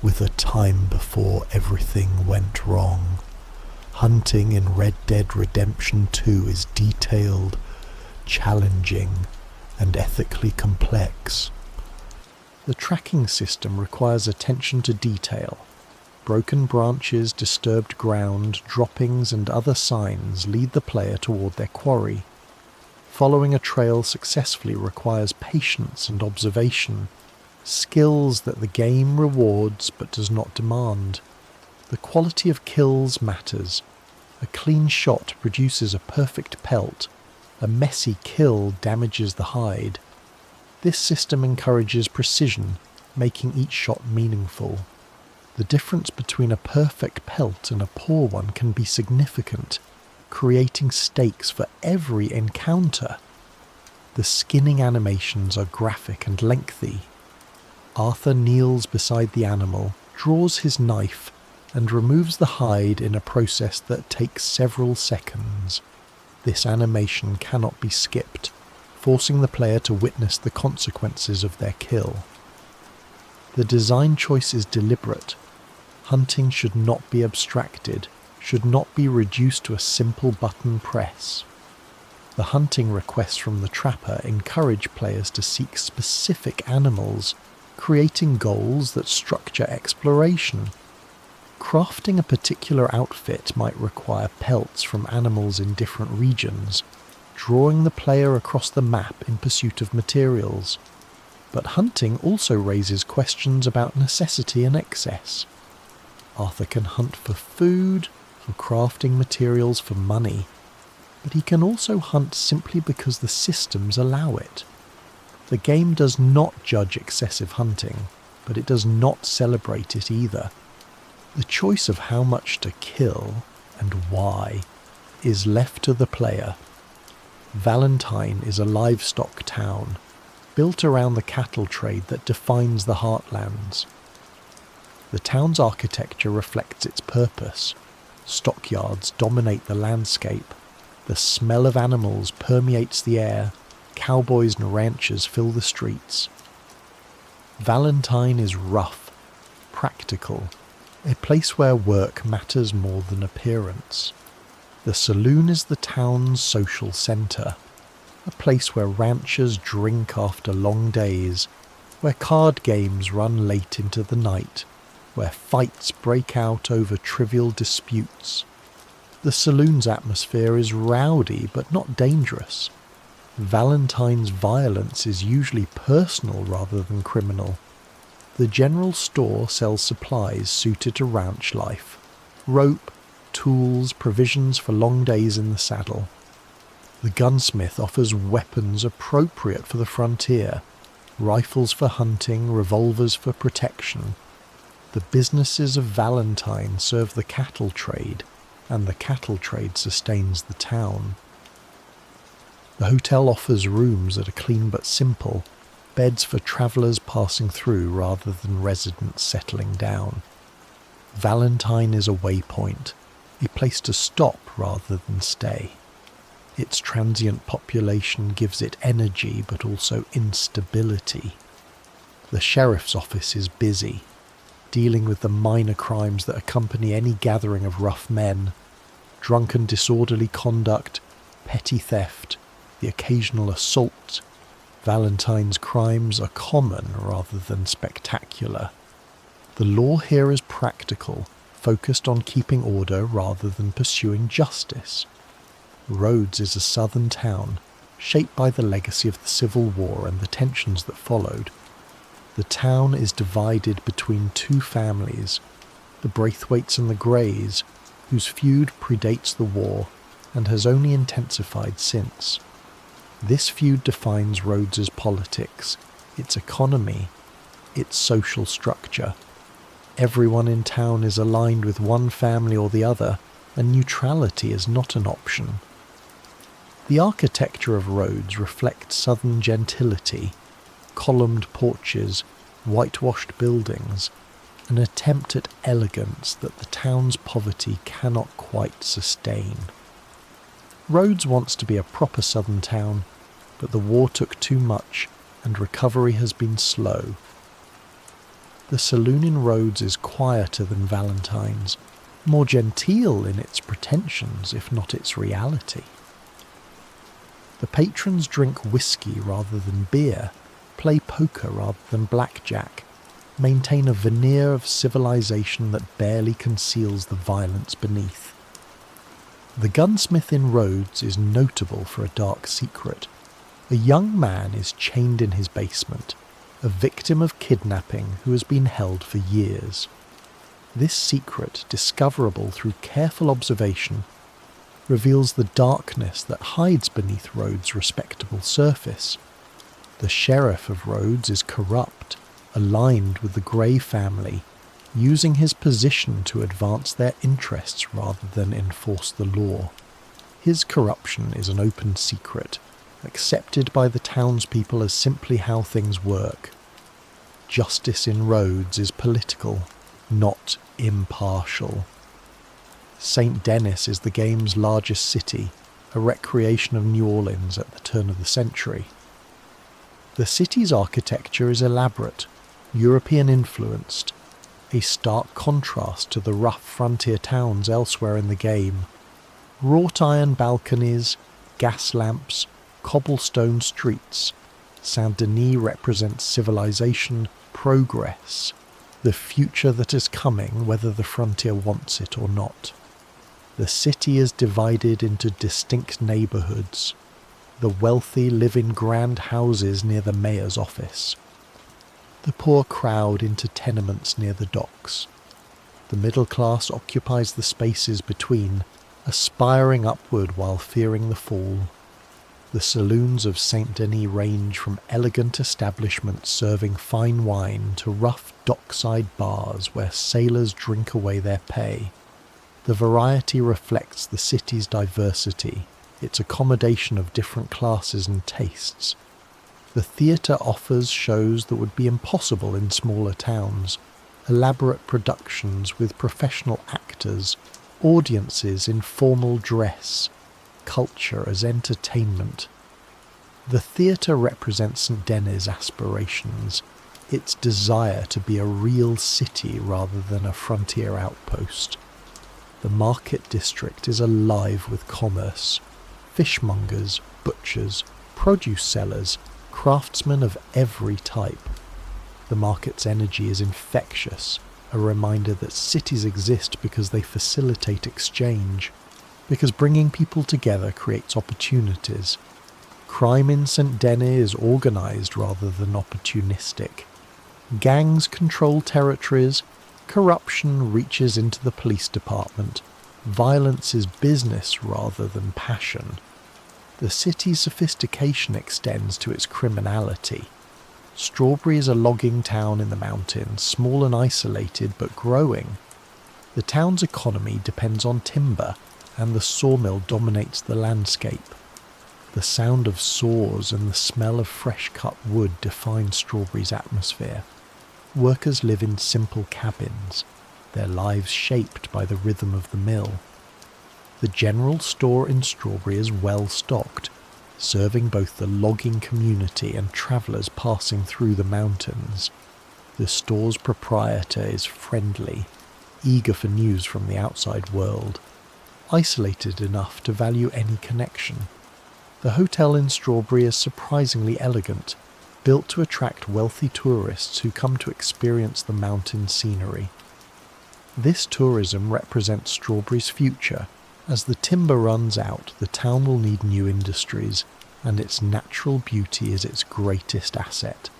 with a time before everything went wrong. Hunting in Red Dead Redemption 2 is detailed, challenging, and ethically complex. The tracking system requires attention to detail. Broken branches, disturbed ground, droppings and other signs lead the player toward their quarry. Following a trail successfully requires patience and observation, skills that the game rewards but does not demand. The quality of kills matters. A clean shot produces a perfect pelt. A messy kill damages the hide. This system encourages precision, making each shot meaningful. The difference between a perfect pelt and a poor one can be significant, creating stakes for every encounter. The skinning animations are graphic and lengthy. Arthur kneels beside the animal, draws his knife, and removes the hide in a process that takes several seconds. This animation cannot be skipped, forcing the player to witness the consequences of their kill. The design choice is deliberate. Hunting should not be abstracted, should not be reduced to a simple button press. The hunting requests from the trapper encourage players to seek specific animals, creating goals that structure exploration. Crafting a particular outfit might require pelts from animals in different regions, drawing the player across the map in pursuit of materials. But hunting also raises questions about necessity and excess. Arthur can hunt for food, for crafting materials, for money, but he can also hunt simply because the systems allow it. The game does not judge excessive hunting, but it does not celebrate it either. The choice of how much to kill and why is left to the player. Valentine is a livestock town, built around the cattle trade that defines the heartlands. The town's architecture reflects its purpose. Stockyards dominate the landscape. The smell of animals permeates the air. Cowboys and ranchers fill the streets. Valentine is rough, practical, a place where work matters more than appearance. The saloon is the town's social centre, a place where ranchers drink after long days, where card games run late into the night, where fights break out over trivial disputes. The saloon's atmosphere is rowdy but not dangerous. Valentine's violence is usually personal rather than criminal. The general store sells supplies suited to ranch life: rope, tools, provisions for long days in the saddle. The gunsmith offers weapons appropriate for the frontier: rifles for hunting, revolvers for protection. The businesses of Valentine serve the cattle trade, and the cattle trade sustains the town. The hotel offers rooms that are clean but simple, beds for travellers passing through rather than residents settling down. Valentine is a waypoint, a place to stop rather than stay. Its transient population gives it energy but also instability. The sheriff's office is busy, dealing with the minor crimes that accompany any gathering of rough men: drunken disorderly conduct, petty theft, the occasional assault. Valentine's crimes are common rather than spectacular. The law here is practical, focused on keeping order rather than pursuing justice. Rhodes is a southern town, shaped by the legacy of the Civil War and the tensions that followed. The town is divided between two families, the Braithwaites and the Greys, whose feud predates the war and has only intensified since. This feud defines Rhodes's politics, its economy, its social structure. Everyone in town is aligned with one family or the other, and neutrality is not an option. The architecture of Rhodes reflects southern gentility: columned porches, whitewashed buildings, an attempt at elegance that the town's poverty cannot quite sustain. Rhodes wants to be a proper southern town, but the war took too much and recovery has been slow. The saloon in Rhodes is quieter than Valentine's, more genteel in its pretensions if not its reality. The patrons drink whiskey rather than beer, play poker rather than blackjack, maintain a veneer of civilization that barely conceals the violence beneath. The gunsmith in Rhodes is notable for a dark secret. A young man is chained in his basement, a victim of kidnapping who has been held for years. This secret, discoverable through careful observation, reveals the darkness that hides beneath Rhodes' respectable surface. The sheriff of Rhodes is corrupt, aligned with the Grey family, using his position to advance their interests rather than enforce the law. His corruption is an open secret, accepted by the townspeople as simply how things work. Justice in Rhodes is political, not impartial. St. Denis is the game's largest city, a recreation of New Orleans at the turn of the century. The city's architecture is elaborate, European-influenced, a stark contrast to the rough frontier towns elsewhere in the game. Wrought iron balconies, gas lamps, cobblestone streets. Saint-Denis represents civilization, progress, the future that is coming whether the frontier wants it or not. The city is divided into distinct neighbourhoods. The wealthy live in grand houses near the mayor's office. The poor crowd into tenements near the docks. The middle class occupies the spaces between, aspiring upward while fearing the fall. The saloons of Saint Denis range from elegant establishments serving fine wine to rough dockside bars where sailors drink away their pay. The variety reflects the city's diversity, its accommodation of different classes and tastes. The theatre offers shows that would be impossible in smaller towns, elaborate productions with professional actors, audiences in formal dress, culture as entertainment. The theatre represents St. Denis' aspirations, its desire to be a real city rather than a frontier outpost. The market district is alive with commerce. Fishmongers, butchers, produce sellers, craftsmen of every type. The market's energy is infectious, a reminder that cities exist because they facilitate exchange, because bringing people together creates opportunities. Crime in St. Denis is organised rather than opportunistic. Gangs control territories, corruption reaches into the police department, violence is business rather than passion. The city's sophistication extends to its criminality. Strawberry is a logging town in the mountains, small and isolated but growing. The town's economy depends on timber, and the sawmill dominates the landscape. The sound of saws and the smell of fresh-cut wood define Strawberry's atmosphere. Workers live in simple cabins, their lives shaped by the rhythm of the mill. The general store in Strawberry is well stocked, serving both the logging community and travellers passing through the mountains. The store's proprietor is friendly, eager for news from the outside world, isolated enough to value any connection. The hotel in Strawberry is surprisingly elegant, built to attract wealthy tourists who come to experience the mountain scenery. This tourism represents Strawberry's future. As the timber runs out, the town will need new industries, and its natural beauty is its greatest asset.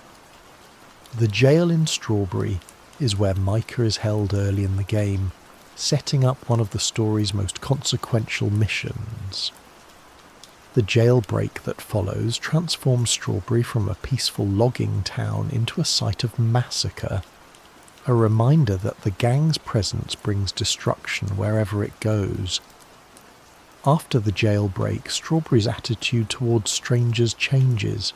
The jail in Strawberry is where Micah is held early in the game, setting up one of the story's most consequential missions. The jailbreak that follows transforms Strawberry from a peaceful logging town into a site of massacre, a reminder that the gang's presence brings destruction wherever it goes. After the jailbreak, Strawberry's attitude towards strangers changes.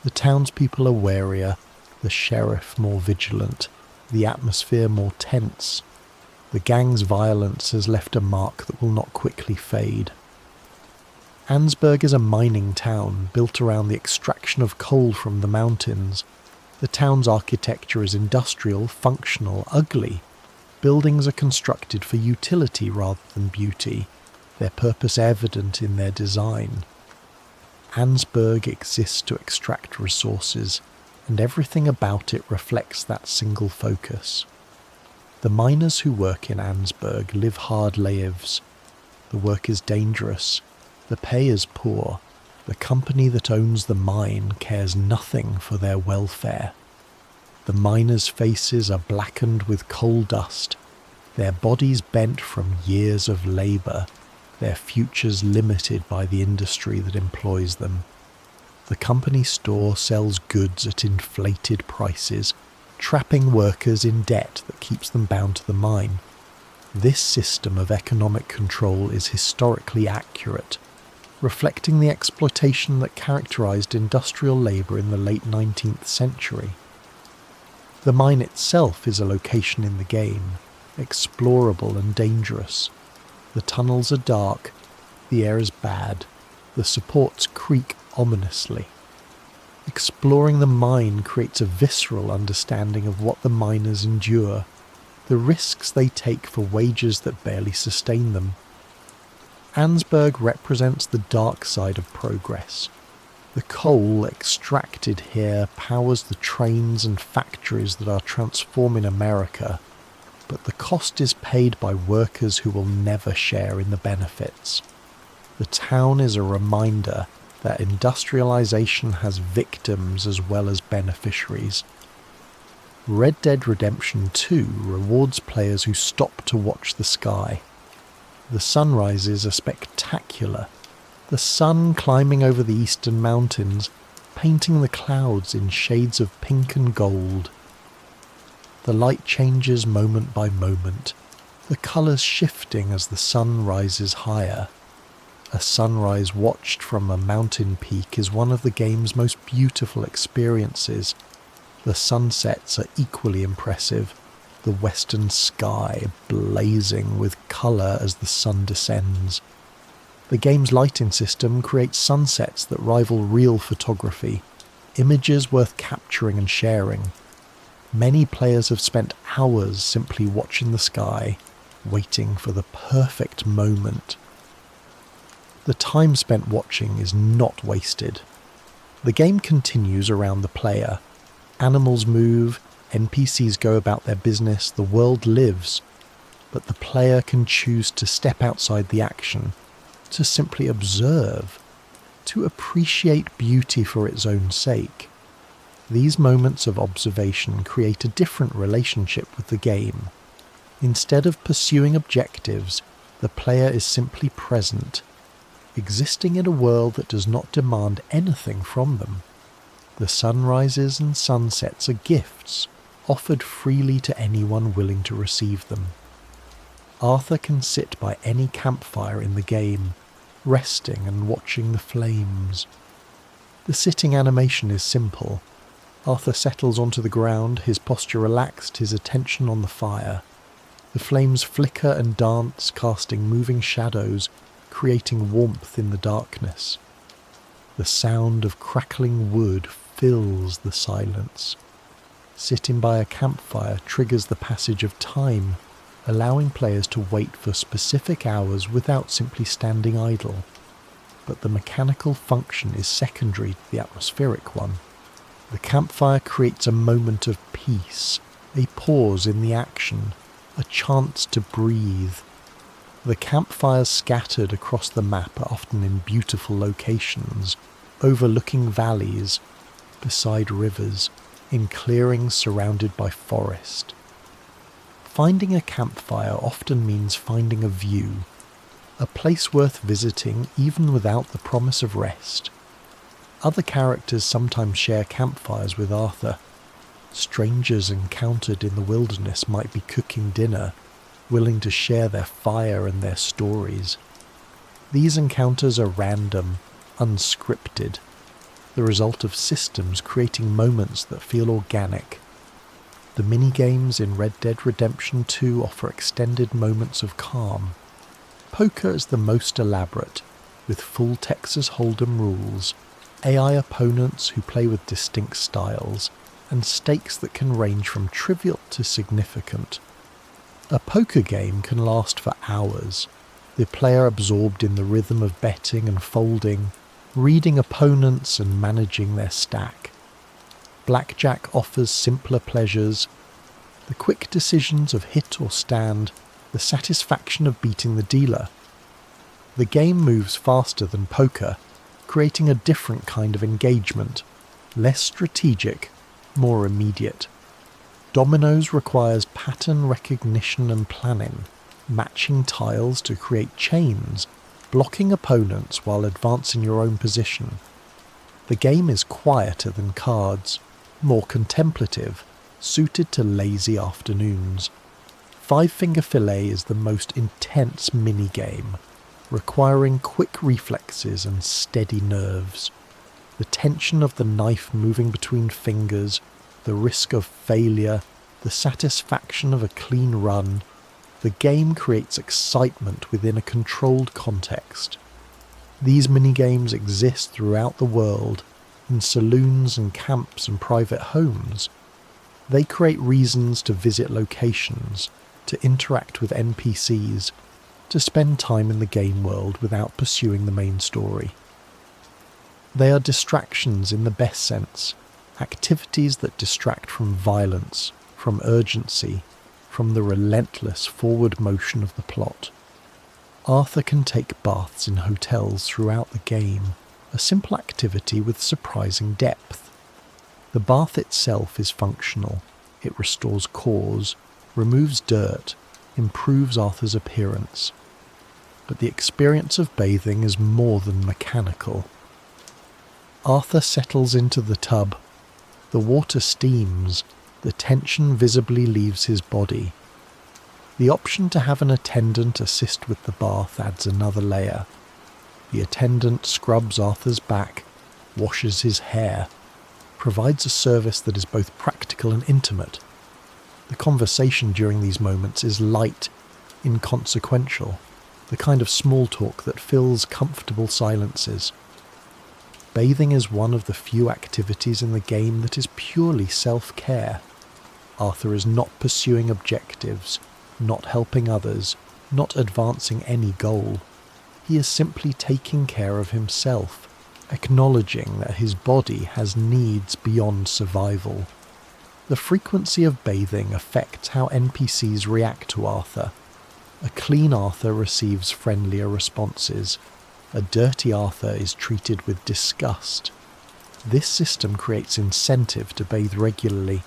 The townspeople are warier, the sheriff more vigilant, the atmosphere more tense. The gang's violence has left a mark that will not quickly fade. Ansburg is a mining town built around the extraction of coal from the mountains. The town's architecture is industrial, functional, ugly. Buildings are constructed for utility rather than beauty, their purpose evident in their design. Ansburg exists to extract resources, and everything about it reflects that single focus. The miners who work in Ansburg live hard lives. The work is dangerous. The pay is poor. The company that owns the mine cares nothing for their welfare. The miners' faces are blackened with coal dust, their bodies bent from years of labour, their futures limited by the industry that employs them. The company store sells goods at inflated prices, trapping workers in debt that keeps them bound to the mine. This system of economic control is historically accurate, reflecting the exploitation that characterized industrial labor in the late 19th century. The mine itself is a location in the game, explorable and dangerous. The tunnels are dark, the air is bad, the supports creak ominously. Exploring the mine creates a visceral understanding of what the miners endure, the risks they take for wages that barely sustain them. Ansburg represents the dark side of progress. The coal extracted here powers the trains and factories that are transforming America, but the cost is paid by workers who will never share in the benefits. The town is a reminder that industrialization has victims as well as beneficiaries. Red Dead Redemption 2 rewards players who stop to watch the sky. The sunrises are spectacular. The sun climbing over the eastern mountains, painting the clouds in shades of pink and gold. The light changes moment by moment, the colours shifting as the sun rises higher. A sunrise watched from a mountain peak is one of the game's most beautiful experiences. The sunsets are equally impressive, the western sky blazing with colour as the sun descends. The game's lighting system creates sunsets that rival real photography, images worth capturing and sharing. Many players have spent hours simply watching the sky, waiting for the perfect moment. The time spent watching is not wasted. The game continues around the player. Animals move, NPCs go about their business, the world lives, but the player can choose to step outside the action, to simply observe, to appreciate beauty for its own sake. These moments of observation create a different relationship with the game. Instead of pursuing objectives, the player is simply present, existing in a world that does not demand anything from them. The sunrises and sunsets are gifts, offered freely to anyone willing to receive them. Arthur can sit by any campfire in the game, resting and watching the flames. The sitting animation is simple. Arthur settles onto the ground, his posture relaxed, his attention on the fire. The flames flicker and dance, casting moving shadows, creating warmth in the darkness. The sound of crackling wood fills the silence. Sitting by a campfire triggers the passage of time, allowing players to wait for specific hours without simply standing idle. But the mechanical function is secondary to the atmospheric one. The campfire creates a moment of peace, a pause in the action, a chance to breathe. The campfires scattered across the map are often in beautiful locations, overlooking valleys, beside rivers, in clearings surrounded by forest. Finding a campfire often means finding a view, a place worth visiting even without the promise of rest. Other characters sometimes share campfires with Arthur. Strangers encountered in the wilderness might be cooking dinner, willing to share their fire and their stories. These encounters are random, unscripted, the result of systems creating moments that feel organic. The minigames in Red Dead Redemption 2 offer extended moments of calm. Poker is the most elaborate, with full Texas Hold'em rules, AI opponents who play with distinct styles, and stakes that can range from trivial to significant. A poker game can last for hours, the player absorbed in the rhythm of betting and folding, reading opponents and managing their stack. Blackjack offers simpler pleasures, the quick decisions of hit or stand, the satisfaction of beating the dealer. The game moves faster than poker, creating a different kind of engagement, less strategic, more immediate. Dominoes requires pattern recognition and planning, matching tiles to create chains, blocking opponents while advancing your own position. The game is quieter than cards, more contemplative, suited to lazy afternoons. Five Finger Fillet is the most intense mini-game, requiring quick reflexes and steady nerves. The tension of the knife moving between fingers, the risk of failure, the satisfaction of a clean run. The game creates excitement within a controlled context. These minigames exist throughout the world, in saloons and camps and private homes. They create reasons to visit locations, to interact with NPCs, to spend time in the game world without pursuing the main story. They are distractions in the best sense, activities that distract from violence, from urgency, from the relentless forward motion of the plot. Arthur can take baths in hotels throughout the game, a simple activity with surprising depth. The bath itself is functional. It restores cores, removes dirt, improves Arthur's appearance. But the experience of bathing is more than mechanical. Arthur settles into the tub. The water steams, the tension visibly leaves his body. The option to have an attendant assist with the bath adds another layer. The attendant scrubs Arthur's back, washes his hair, provides a service that is both practical and intimate. The conversation during these moments is light, inconsequential, the kind of small talk that fills comfortable silences. Bathing is one of the few activities in the game that is purely self-care. Arthur is not pursuing objectives, not helping others, not advancing any goal. He is simply taking care of himself, acknowledging that his body has needs beyond survival. The frequency of bathing affects how NPCs react to Arthur. A clean Arthur receives friendlier responses. A dirty Arthur is treated with disgust. This system creates incentive to bathe regularly,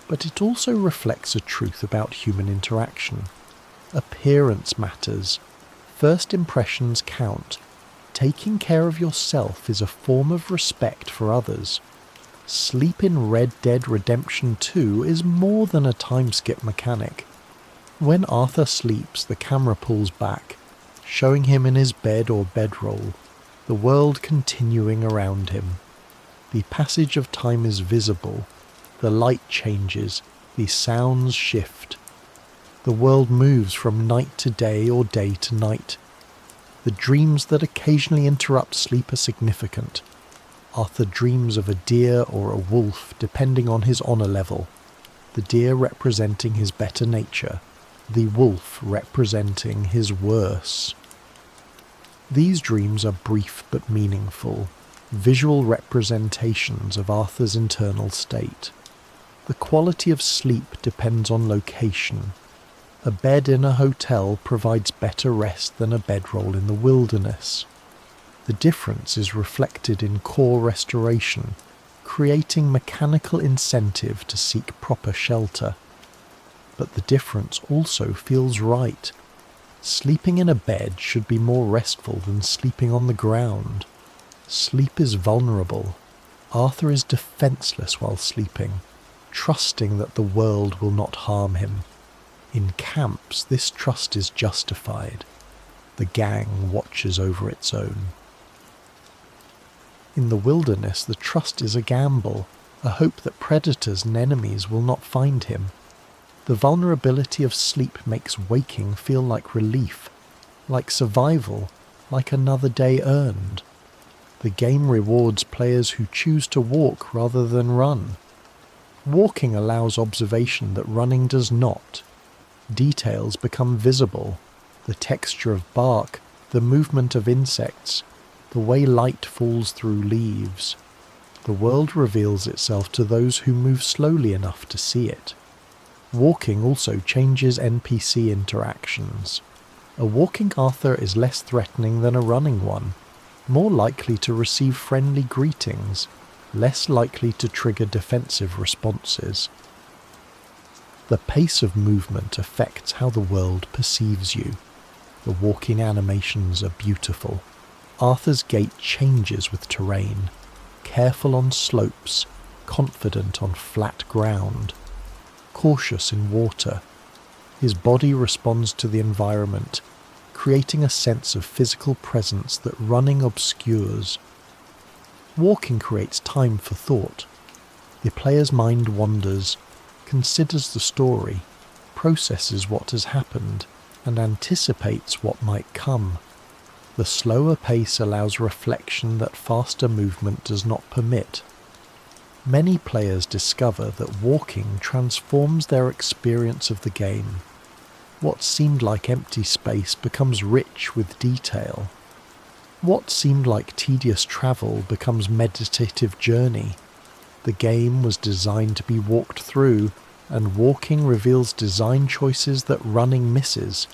but it also reflects a truth about human interaction. Appearance matters. First impressions count. Taking care of yourself is a form of respect for others. Sleep in Red Dead Redemption 2 is more than a time-skip mechanic. When Arthur sleeps, the camera pulls back, showing him in his bed or bedroll, the world continuing around him. The passage of time is visible, the light changes, the sounds shift. The world moves from night to day or day to night. The dreams that occasionally interrupt sleep are significant. Arthur dreams of a deer or a wolf depending on his honour level, the deer representing his better nature, the wolf representing his worse. These dreams are brief but meaningful, visual representations of Arthur's internal state. The quality of sleep depends on location. A bed in a hotel provides better rest than a bedroll in the wilderness. The difference is reflected in core restoration, creating mechanical incentive to seek proper shelter. But the difference also feels right. Sleeping in a bed should be more restful than sleeping on the ground. Sleep is vulnerable. Arthur is defenseless while sleeping, trusting that the world will not harm him. In camps, this trust is justified. The gang watches over its own. In the wilderness, the trust is a gamble, a hope that predators and enemies will not find him. The vulnerability of sleep makes waking feel like relief, like survival, like another day earned. The game rewards players who choose to walk rather than run. Walking allows observation that running does not. Details become visible, the texture of bark, the movement of insects, the way light falls through leaves. The world reveals itself to those who move slowly enough to see it. Walking also changes NPC interactions. A walking Arthur is less threatening than a running one, more likely to receive friendly greetings, less likely to trigger defensive responses. The pace of movement affects how the world perceives you. The walking animations are beautiful. Arthur's gait changes with terrain, careful on slopes, confident on flat ground, cautious in water. His body responds to the environment, creating a sense of physical presence that running obscures. Walking creates time for thought. The player's mind wanders, considers the story, processes what has happened, and anticipates what might come. The slower pace allows reflection that faster movement does not permit. Many players discover that walking transforms their experience of the game. What seemed like empty space becomes rich with detail. What seemed like tedious travel becomes meditative journey. The game was designed to be walked through, and walking reveals design choices that running misses.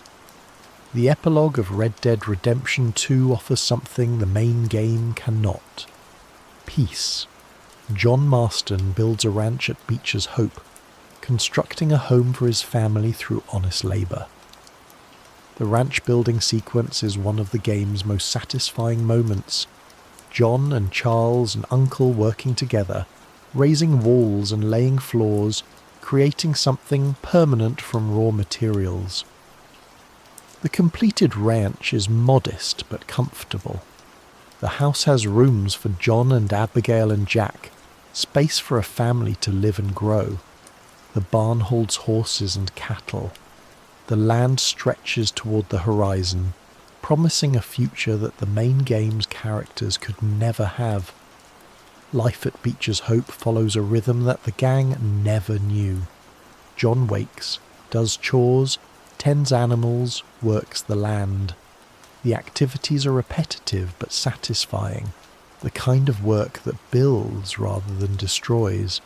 The epilogue of Red Dead Redemption 2 offers something the main game cannot. Peace. John Marston builds a ranch at Beecher's Hope, constructing a home for his family through honest labour. The ranch building sequence is one of the game's most satisfying moments. John and Charles and Uncle working together, raising walls and laying floors, creating something permanent from raw materials. The completed ranch is modest but comfortable. The house has rooms for John and Abigail and Jack, space for a family to live and grow. The barn holds horses and cattle. The land stretches toward the horizon, promising a future that the main game's characters could never have. Life at Beecher's Hope follows a rhythm that the gang never knew. John wakes, does chores, tends animals, works the land. The activities are repetitive but satisfying, the kind of work that builds rather than destroys.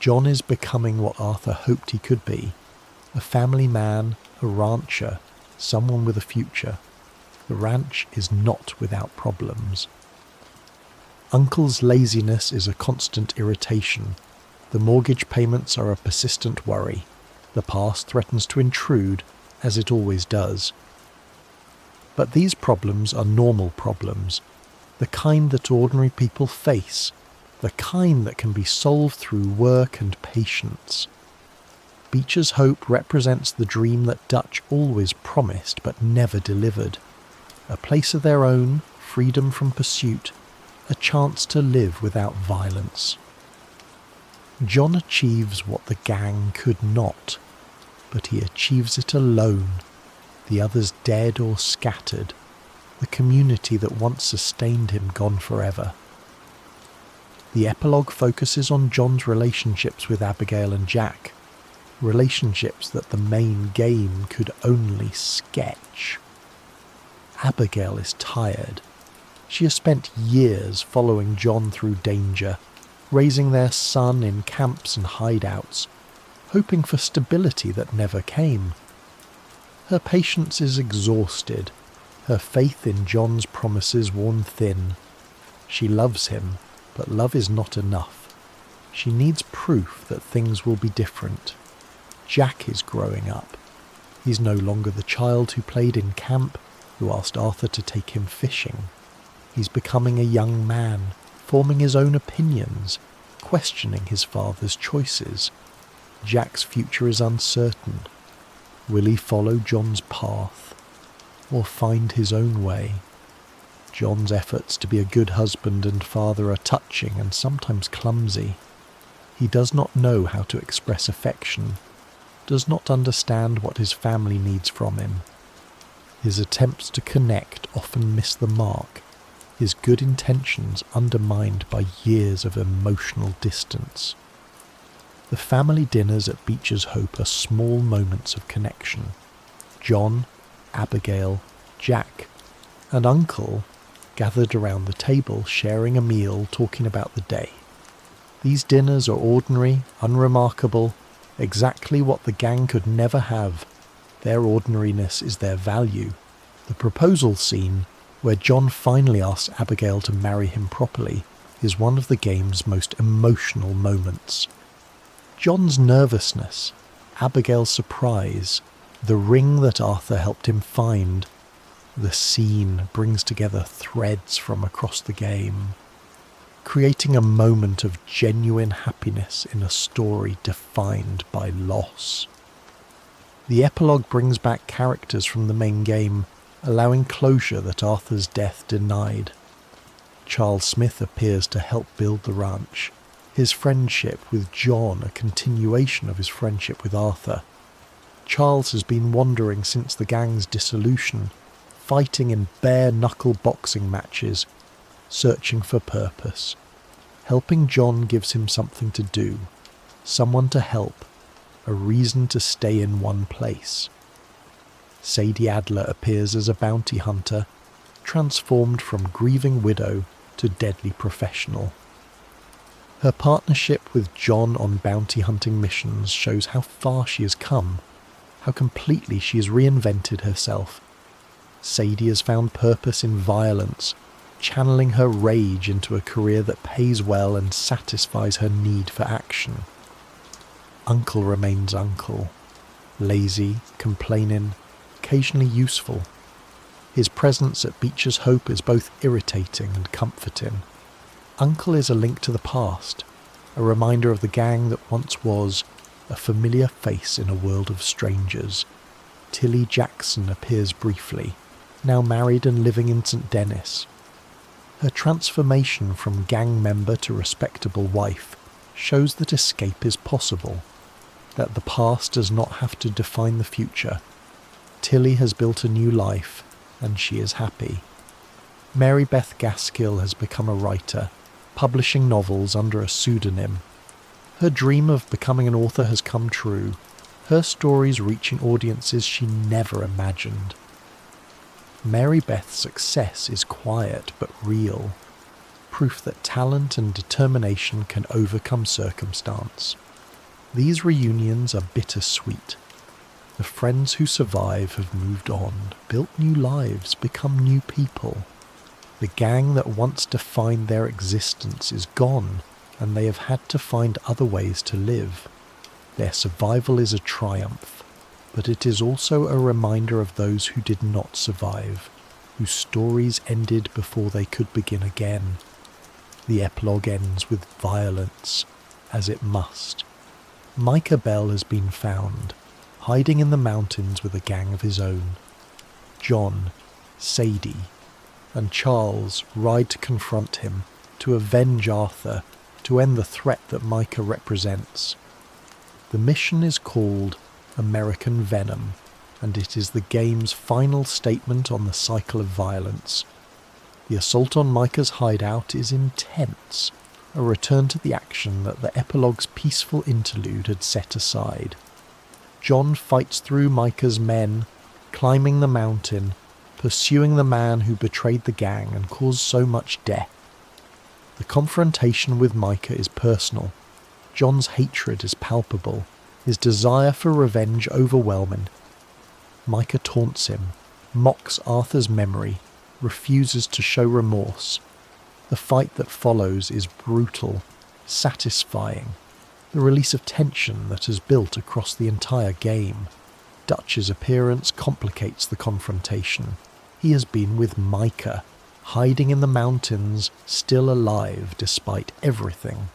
John is becoming what Arthur hoped he could be, a family man, a rancher, someone with a future. The ranch is not without problems. Uncle's laziness is a constant irritation. The mortgage payments are a persistent worry. The past threatens to intrude, as it always does. But these problems are normal problems, the kind that ordinary people face, the kind that can be solved through work and patience. Beecher's Hope represents the dream that Dutch always promised but never delivered. A place of their own, freedom from pursuit, a chance to live without violence. John achieves what the gang could not, but he achieves it alone, the others dead or scattered, the community that once sustained him gone forever. The epilogue focuses on John's relationships with Abigail and Jack, relationships that the main game could only sketch. Abigail is tired. She has spent years following John through danger, raising their son in camps and hideouts, hoping for stability that never came. Her patience is exhausted, her faith in John's promises worn thin. She loves him, but love is not enough. She needs proof that things will be different. Jack is growing up. He's no longer the child who played in camp, who asked Arthur to take him fishing. He's becoming a young man, forming his own opinions, questioning his father's choices. Jack's future is uncertain. Will he follow John's path, or find his own way? John's efforts to be a good husband and father are touching and sometimes clumsy. He does not know how to express affection, does not understand what his family needs from him. His attempts to connect often miss the mark, his good intentions undermined by years of emotional distance. The family dinners at Beecher's Hope are small moments of connection. John, Abigail, Jack, and Uncle gathered around the table, sharing a meal, talking about the day. These dinners are ordinary, unremarkable, exactly what the gang could never have. Their ordinariness is their value. The proposal scene, where John finally asks Abigail to marry him properly, is one of the game's most emotional moments. John's nervousness, Abigail's surprise, the ring that Arthur helped him find. The scene brings together threads from across the game, creating a moment of genuine happiness in a story defined by loss. The epilogue brings back characters from the main game, allowing closure that Arthur's death denied. Charles Smith appears to help build the ranch, his friendship with John a continuation of his friendship with Arthur. Charles has been wandering since the gang's dissolution, fighting in bare-knuckle boxing matches, searching for purpose. Helping John gives him something to do, someone to help, a reason to stay in one place. Sadie Adler appears as a bounty hunter, transformed from grieving widow to deadly professional. Her partnership with John on bounty hunting missions shows how far she has come, how completely she has reinvented herself. Sadie has found purpose in violence, channeling her rage into a career that pays well and satisfies her need for action. Uncle remains Uncle, lazy, complaining, occasionally useful. His presence at Beecher's Hope is both irritating and comforting. Uncle is a link to the past, a reminder of the gang that once was, a familiar face in a world of strangers. Tilly Jackson appears briefly, now married and living in St. Denis. Her transformation from gang member to respectable wife shows that escape is possible, that the past does not have to define the future. Tilly has built a new life, and she is happy. Mary Beth Gaskill has become a writer, publishing novels under a pseudonym. Her dream of becoming an author has come true, her stories reaching audiences she never imagined. Mary Beth's success is quiet but real, proof that talent and determination can overcome circumstance. These reunions are bittersweet. The friends who survive have moved on, built new lives, become new people. The gang that once defined their existence is gone, and they have had to find other ways to live. Their survival is a triumph, but it is also a reminder of those who did not survive, whose stories ended before they could begin again. The epilogue ends with violence, as it must. Micah Bell has been found, hiding in the mountains with a gang of his own. John, Sadie, and Charles ride to confront him, to avenge Arthur, to end the threat that Micah represents. The mission is called American Venom, and it is the game's final statement on the cycle of violence. The assault on Micah's hideout is intense, a return to the action that the epilogue's peaceful interlude had set aside. John fights through Micah's men, climbing the mountain, pursuing the man who betrayed the gang and caused so much death. The confrontation with Micah is personal. John's hatred is palpable, his desire for revenge overwhelming. Micah taunts him, mocks Arthur's memory, refuses to show remorse. The fight that follows is brutal, satisfying, the release of tension that has built across the entire game. Dutch's appearance complicates the confrontation. He has been with Micah, hiding in the mountains, still alive despite everything.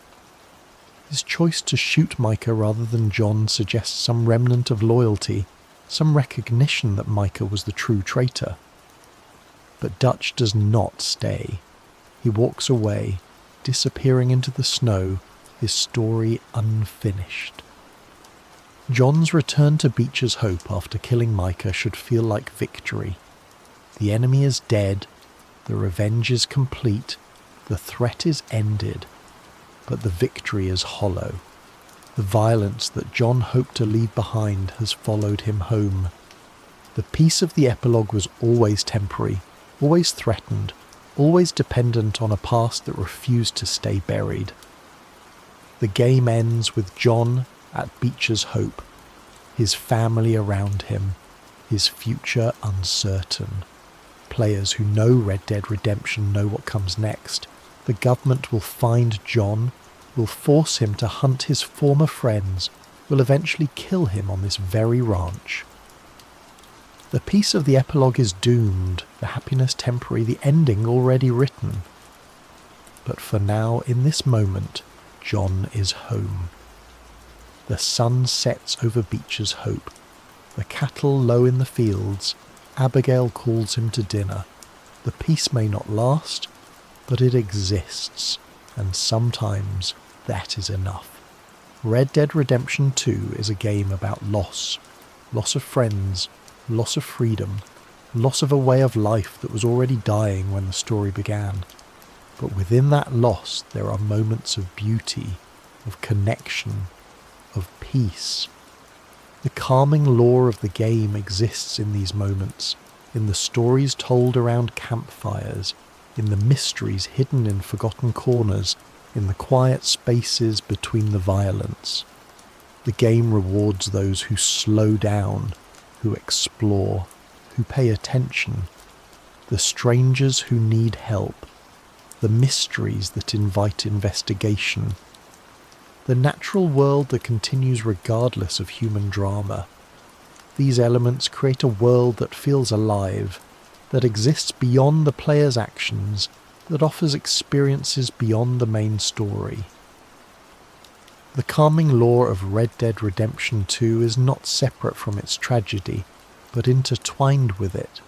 His choice to shoot Micah rather than John suggests some remnant of loyalty, some recognition that Micah was the true traitor. But Dutch does not stay. He walks away, disappearing into the snow, his story unfinished. John's return to Beecher's Hope after killing Micah should feel like victory. The enemy is dead, the revenge is complete, the threat is ended, but the victory is hollow. The violence that John hoped to leave behind has followed him home. The peace of the epilogue was always temporary, always threatened, always dependent on a past that refused to stay buried. The game ends with John at Beecher's Hope, his family around him, his future uncertain. Players who know Red Dead Redemption know what comes next. The government will find John, will force him to hunt his former friends, will eventually kill him on this very ranch. The peace of the epilogue is doomed, the happiness temporary, the ending already written. But for now, in this moment, John is home. The sun sets over Beecher's Hope. The cattle low in the fields. Abigail calls him to dinner. The peace may not last, but it exists, and sometimes that is enough. Red Dead Redemption 2 is a game about loss. Loss of friends, loss of freedom, loss of a way of life that was already dying when the story began. But within that loss there are moments of beauty, of connection, of peace. The calming lore of the game exists in these moments, in the stories told around campfires, in the mysteries hidden in forgotten corners, in the quiet spaces between the violence. The game rewards those who slow down, who explore, who pay attention, the strangers who need help, the mysteries that invite investigation, the natural world that continues regardless of human drama. These elements create a world that feels alive, that exists beyond the player's actions, that offers experiences beyond the main story. The calming lore of Red Dead Redemption 2 is not separate from its tragedy, but intertwined with it.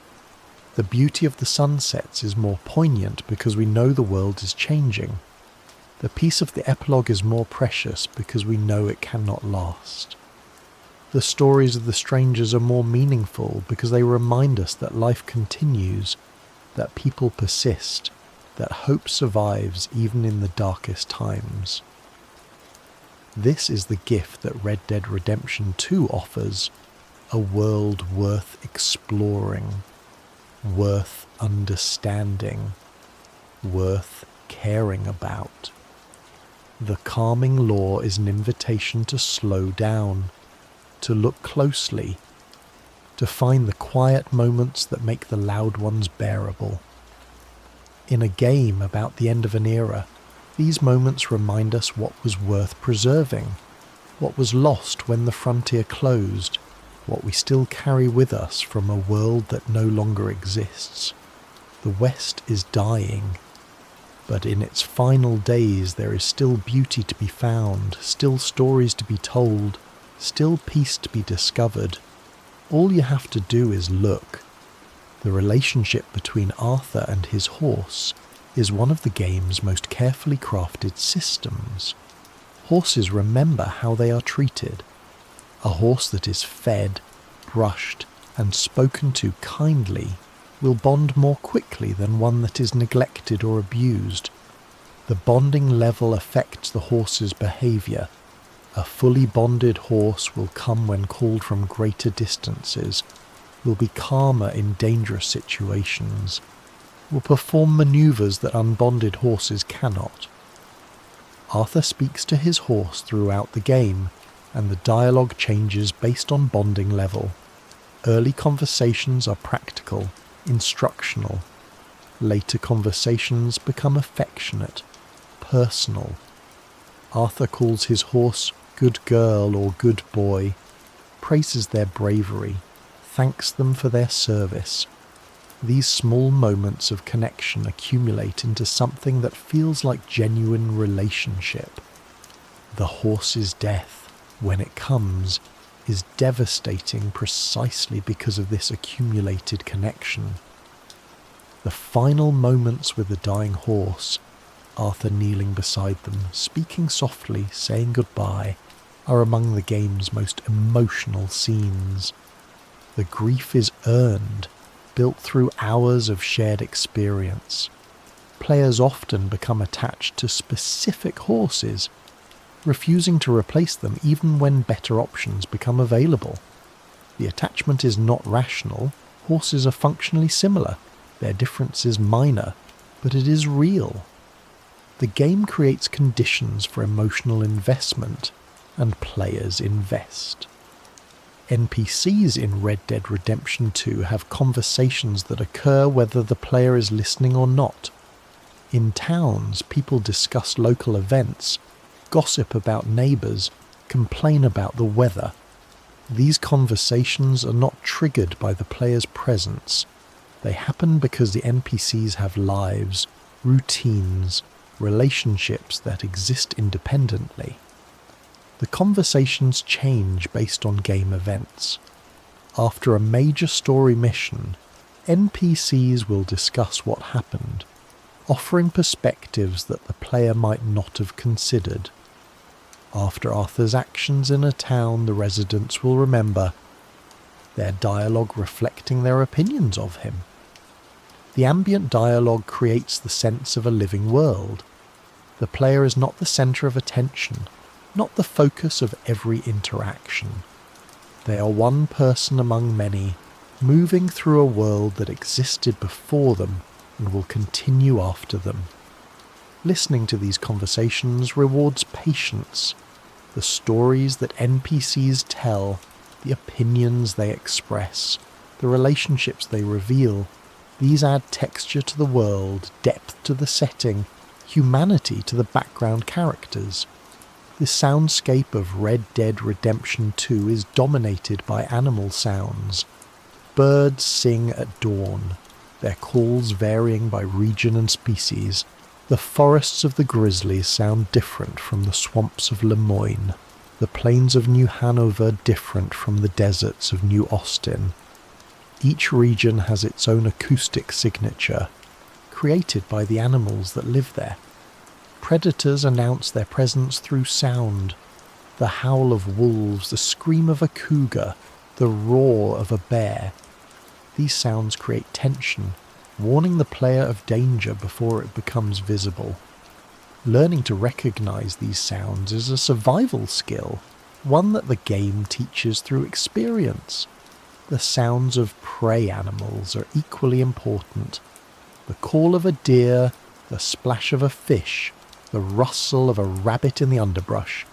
The beauty of the sunsets is more poignant because we know the world is changing. The peace of the epilogue is more precious because we know it cannot last. The stories of the strangers are more meaningful because they remind us that life continues, that people persist, that hope survives even in the darkest times. This is the gift that Red Dead Redemption 2 offers, a world worth exploring, worth understanding, worth caring about. The calming lore is an invitation to slow down, to look closely, to find the quiet moments that make the loud ones bearable. In a game about the end of an era, these moments remind us what was worth preserving, what was lost when the frontier closed, what we still carry with us from a world that no longer exists. The West is dying, but in its final days there is still beauty to be found, still stories to be told, still peace to be discovered. All you have to do is look. The relationship between Arthur and his horse is one of the game's most carefully crafted systems. Horses remember how they are treated. A horse that is fed, brushed, and spoken to kindly will bond more quickly than one that is neglected or abused. The bonding level affects the horse's behaviour. A fully bonded horse will come when called from greater distances, will be calmer in dangerous situations, will perform manoeuvres that unbonded horses cannot. Arthur speaks to his horse throughout the game, and the dialogue changes based on bonding level. Early conversations are practical, instructional. Later conversations become affectionate, personal. Arthur calls his horse good girl or good boy, praises their bravery, thanks them for their service. These small moments of connection accumulate into something that feels like genuine relationship. The horse's death, when it comes, is devastating precisely because of this accumulated connection. The final moments with the dying horse, Arthur kneeling beside them, speaking softly, saying goodbye, are among the game's most emotional scenes. The grief is earned, built through hours of shared experience. Players often become attached to specific horses, refusing to replace them even when better options become available. The attachment is not rational. Horses are functionally similar. Their difference is minor, but it is real. The game creates conditions for emotional investment, and players invest. NPCs in Red Dead Redemption 2 have conversations that occur whether the player is listening or not. In towns, people discuss local events, gossip about neighbours, complain about the weather. These conversations are not triggered by the player's presence. They happen because the NPCs have lives, routines, relationships that exist independently. The conversations change based on game events. After a major story mission, NPCs will discuss what happened, offering perspectives that the player might not have considered. After Arthur's actions in a town, the residents will remember, their dialogue reflecting their opinions of him. The ambient dialogue creates the sense of a living world. The player is not the centre of attention, not the focus of every interaction. They are one person among many, moving through a world that existed before them and will continue after them. Listening to these conversations rewards patience. The stories that NPCs tell, the opinions they express, the relationships they reveal, these add texture to the world, depth to the setting, humanity to the background characters. The soundscape of Red Dead Redemption 2 is dominated by animal sounds. Birds sing at dawn, their calls varying by region and species. The forests of the grizzlies sound different from the swamps of Lemoyne, the plains of New Hanover different from the deserts of New Austin. Each region has its own acoustic signature, created by the animals that live there. Predators announce their presence through sound. The howl of wolves, the scream of a cougar, the roar of a bear. These sounds create tension, warning the player of danger before it becomes visible. Learning to recognize these sounds is a survival skill, one that the game teaches through experience. The sounds of prey animals are equally important. The call of a deer, the splash of a fish, the rustle of a rabbit in the underbrush.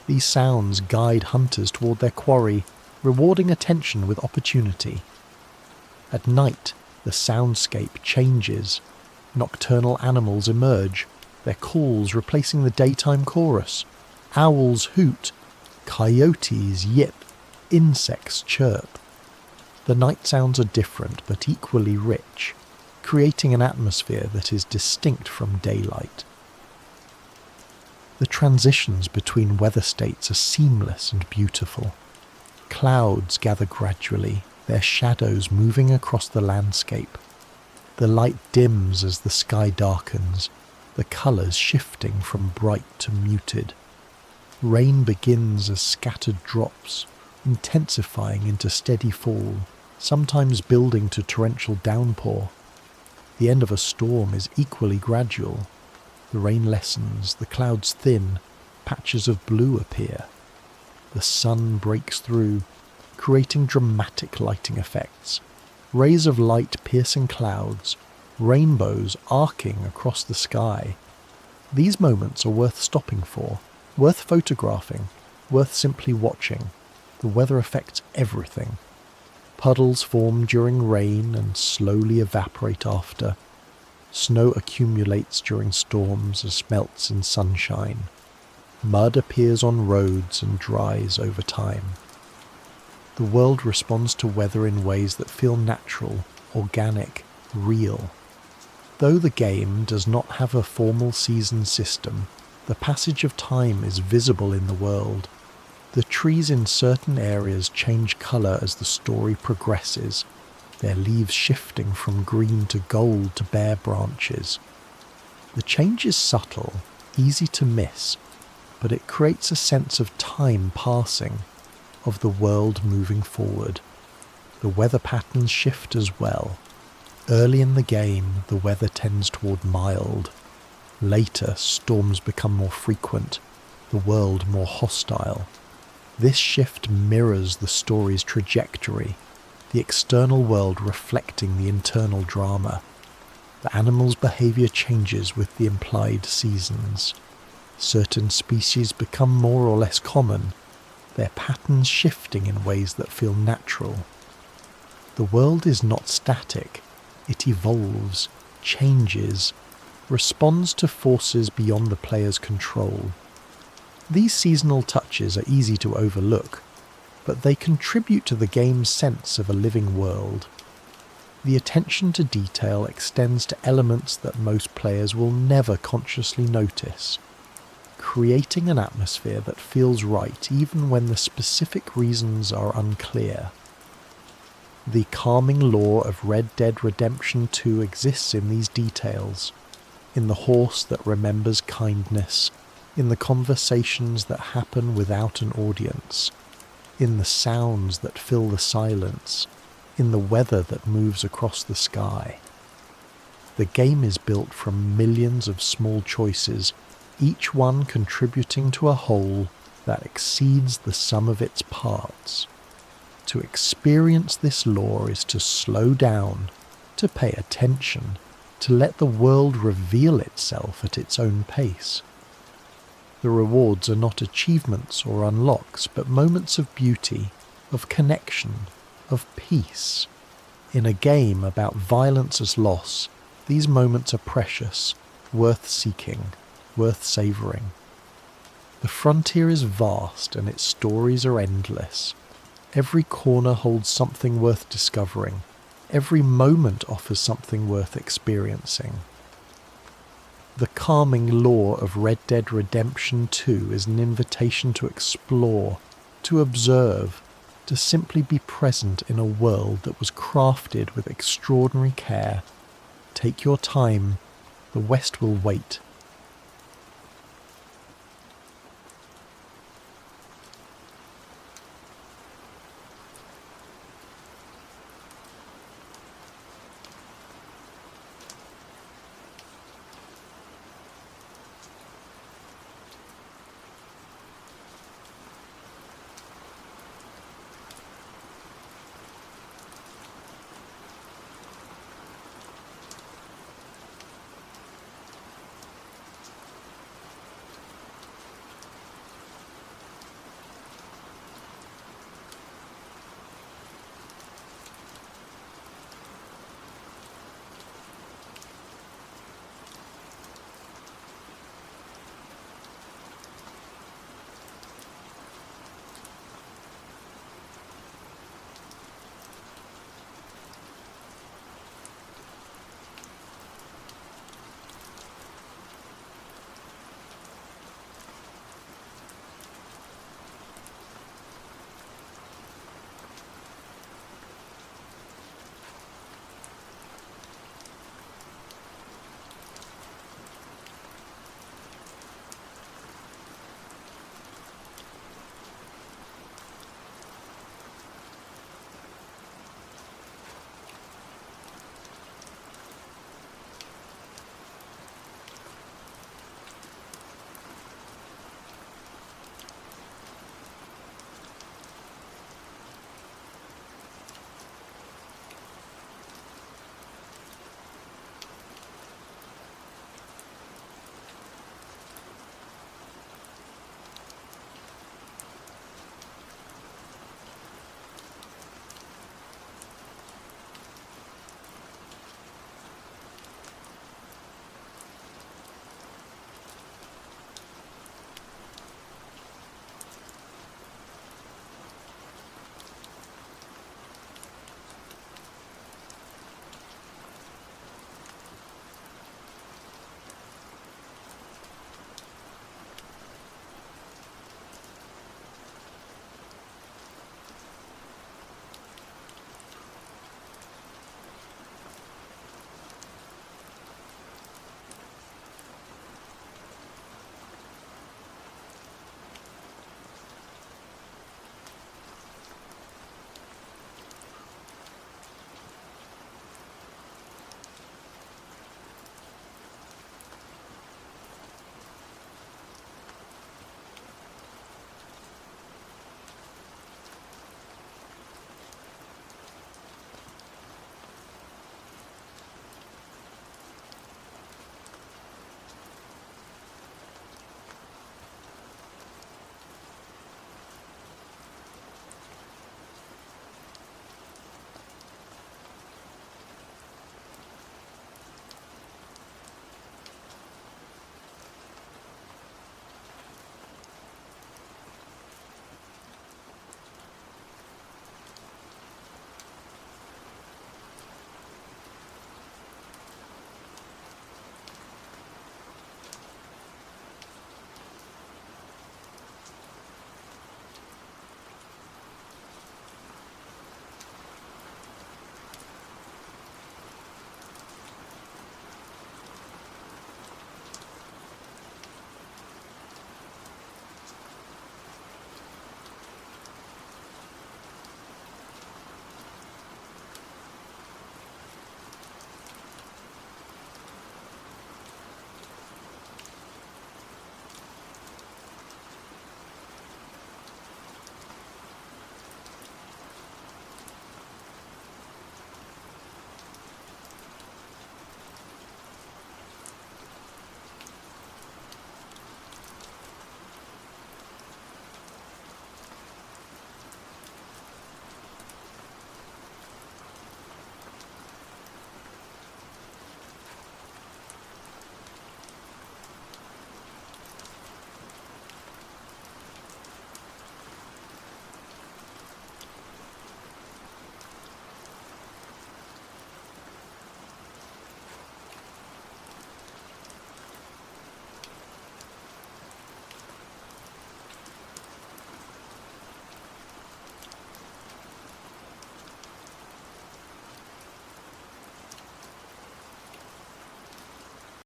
These sounds guide hunters toward their quarry, rewarding attention with opportunity. At night, the soundscape changes. Nocturnal animals emerge, their calls replacing the daytime chorus. Owls hoot, coyotes yip, insects chirp. The night sounds are different but equally rich, creating an atmosphere that is distinct from daylight. The transitions between weather states are seamless and beautiful. Clouds gather gradually, their shadows moving across the landscape. The light dims as the sky darkens, the colours shifting from bright to muted. Rain begins as scattered drops, intensifying into steady fall, sometimes building to torrential downpour. The end of a storm is equally gradual. The rain lessens, the clouds thin, patches of blue appear. The sun breaks through, creating dramatic lighting effects. Rays of light piercing clouds, rainbows arcing across the sky. These moments are worth stopping for, worth photographing, worth simply watching. The weather affects everything. Puddles form during rain and slowly evaporate after. Snow accumulates during storms as melts in sunshine. Mud appears on roads and dries over time. The world responds to weather in ways that feel natural, organic, real. Though the game does not have a formal season system, the passage of time is visible in the world. The trees in certain areas change colour as the story progresses, their leaves shifting from green to gold to bare branches. The change is subtle, easy to miss, but it creates a sense of time passing, of the world moving forward. The weather patterns shift as well. Early in the game, the weather tends toward mild. Later, storms become more frequent, the world more hostile. This shift mirrors the story's trajectory, the external world reflecting the internal drama. The animal's behaviour changes with the implied seasons. Certain species become more or less common, their patterns shifting in ways that feel natural. The world is not static, it evolves, changes, responds to forces beyond the player's control. These seasonal touches are easy to overlook, but they contribute to the game's sense of a living world. The attention to detail extends to elements that most players will never consciously notice, creating an atmosphere that feels right even when the specific reasons are unclear. The calming lore of Red Dead Redemption 2 exists in these details, in the horse that remembers kindness, in the conversations that happen without an audience, in the sounds that fill the silence, in the weather that moves across the sky. The game is built from millions of small choices, each one contributing to a whole that exceeds the sum of its parts. To experience this lore is to slow down, to pay attention, to let the world reveal itself at its own pace. The rewards are not achievements or unlocks, but moments of beauty, of connection, of peace. In a game about violence as loss, these moments are precious, worth seeking, worth savouring. The frontier is vast and its stories are endless. Every corner holds something worth discovering. Every moment offers something worth experiencing. The calming lore of Red Dead Redemption 2 is an invitation to explore, to observe, to simply be present in a world that was crafted with extraordinary care. Take your time, the West will wait.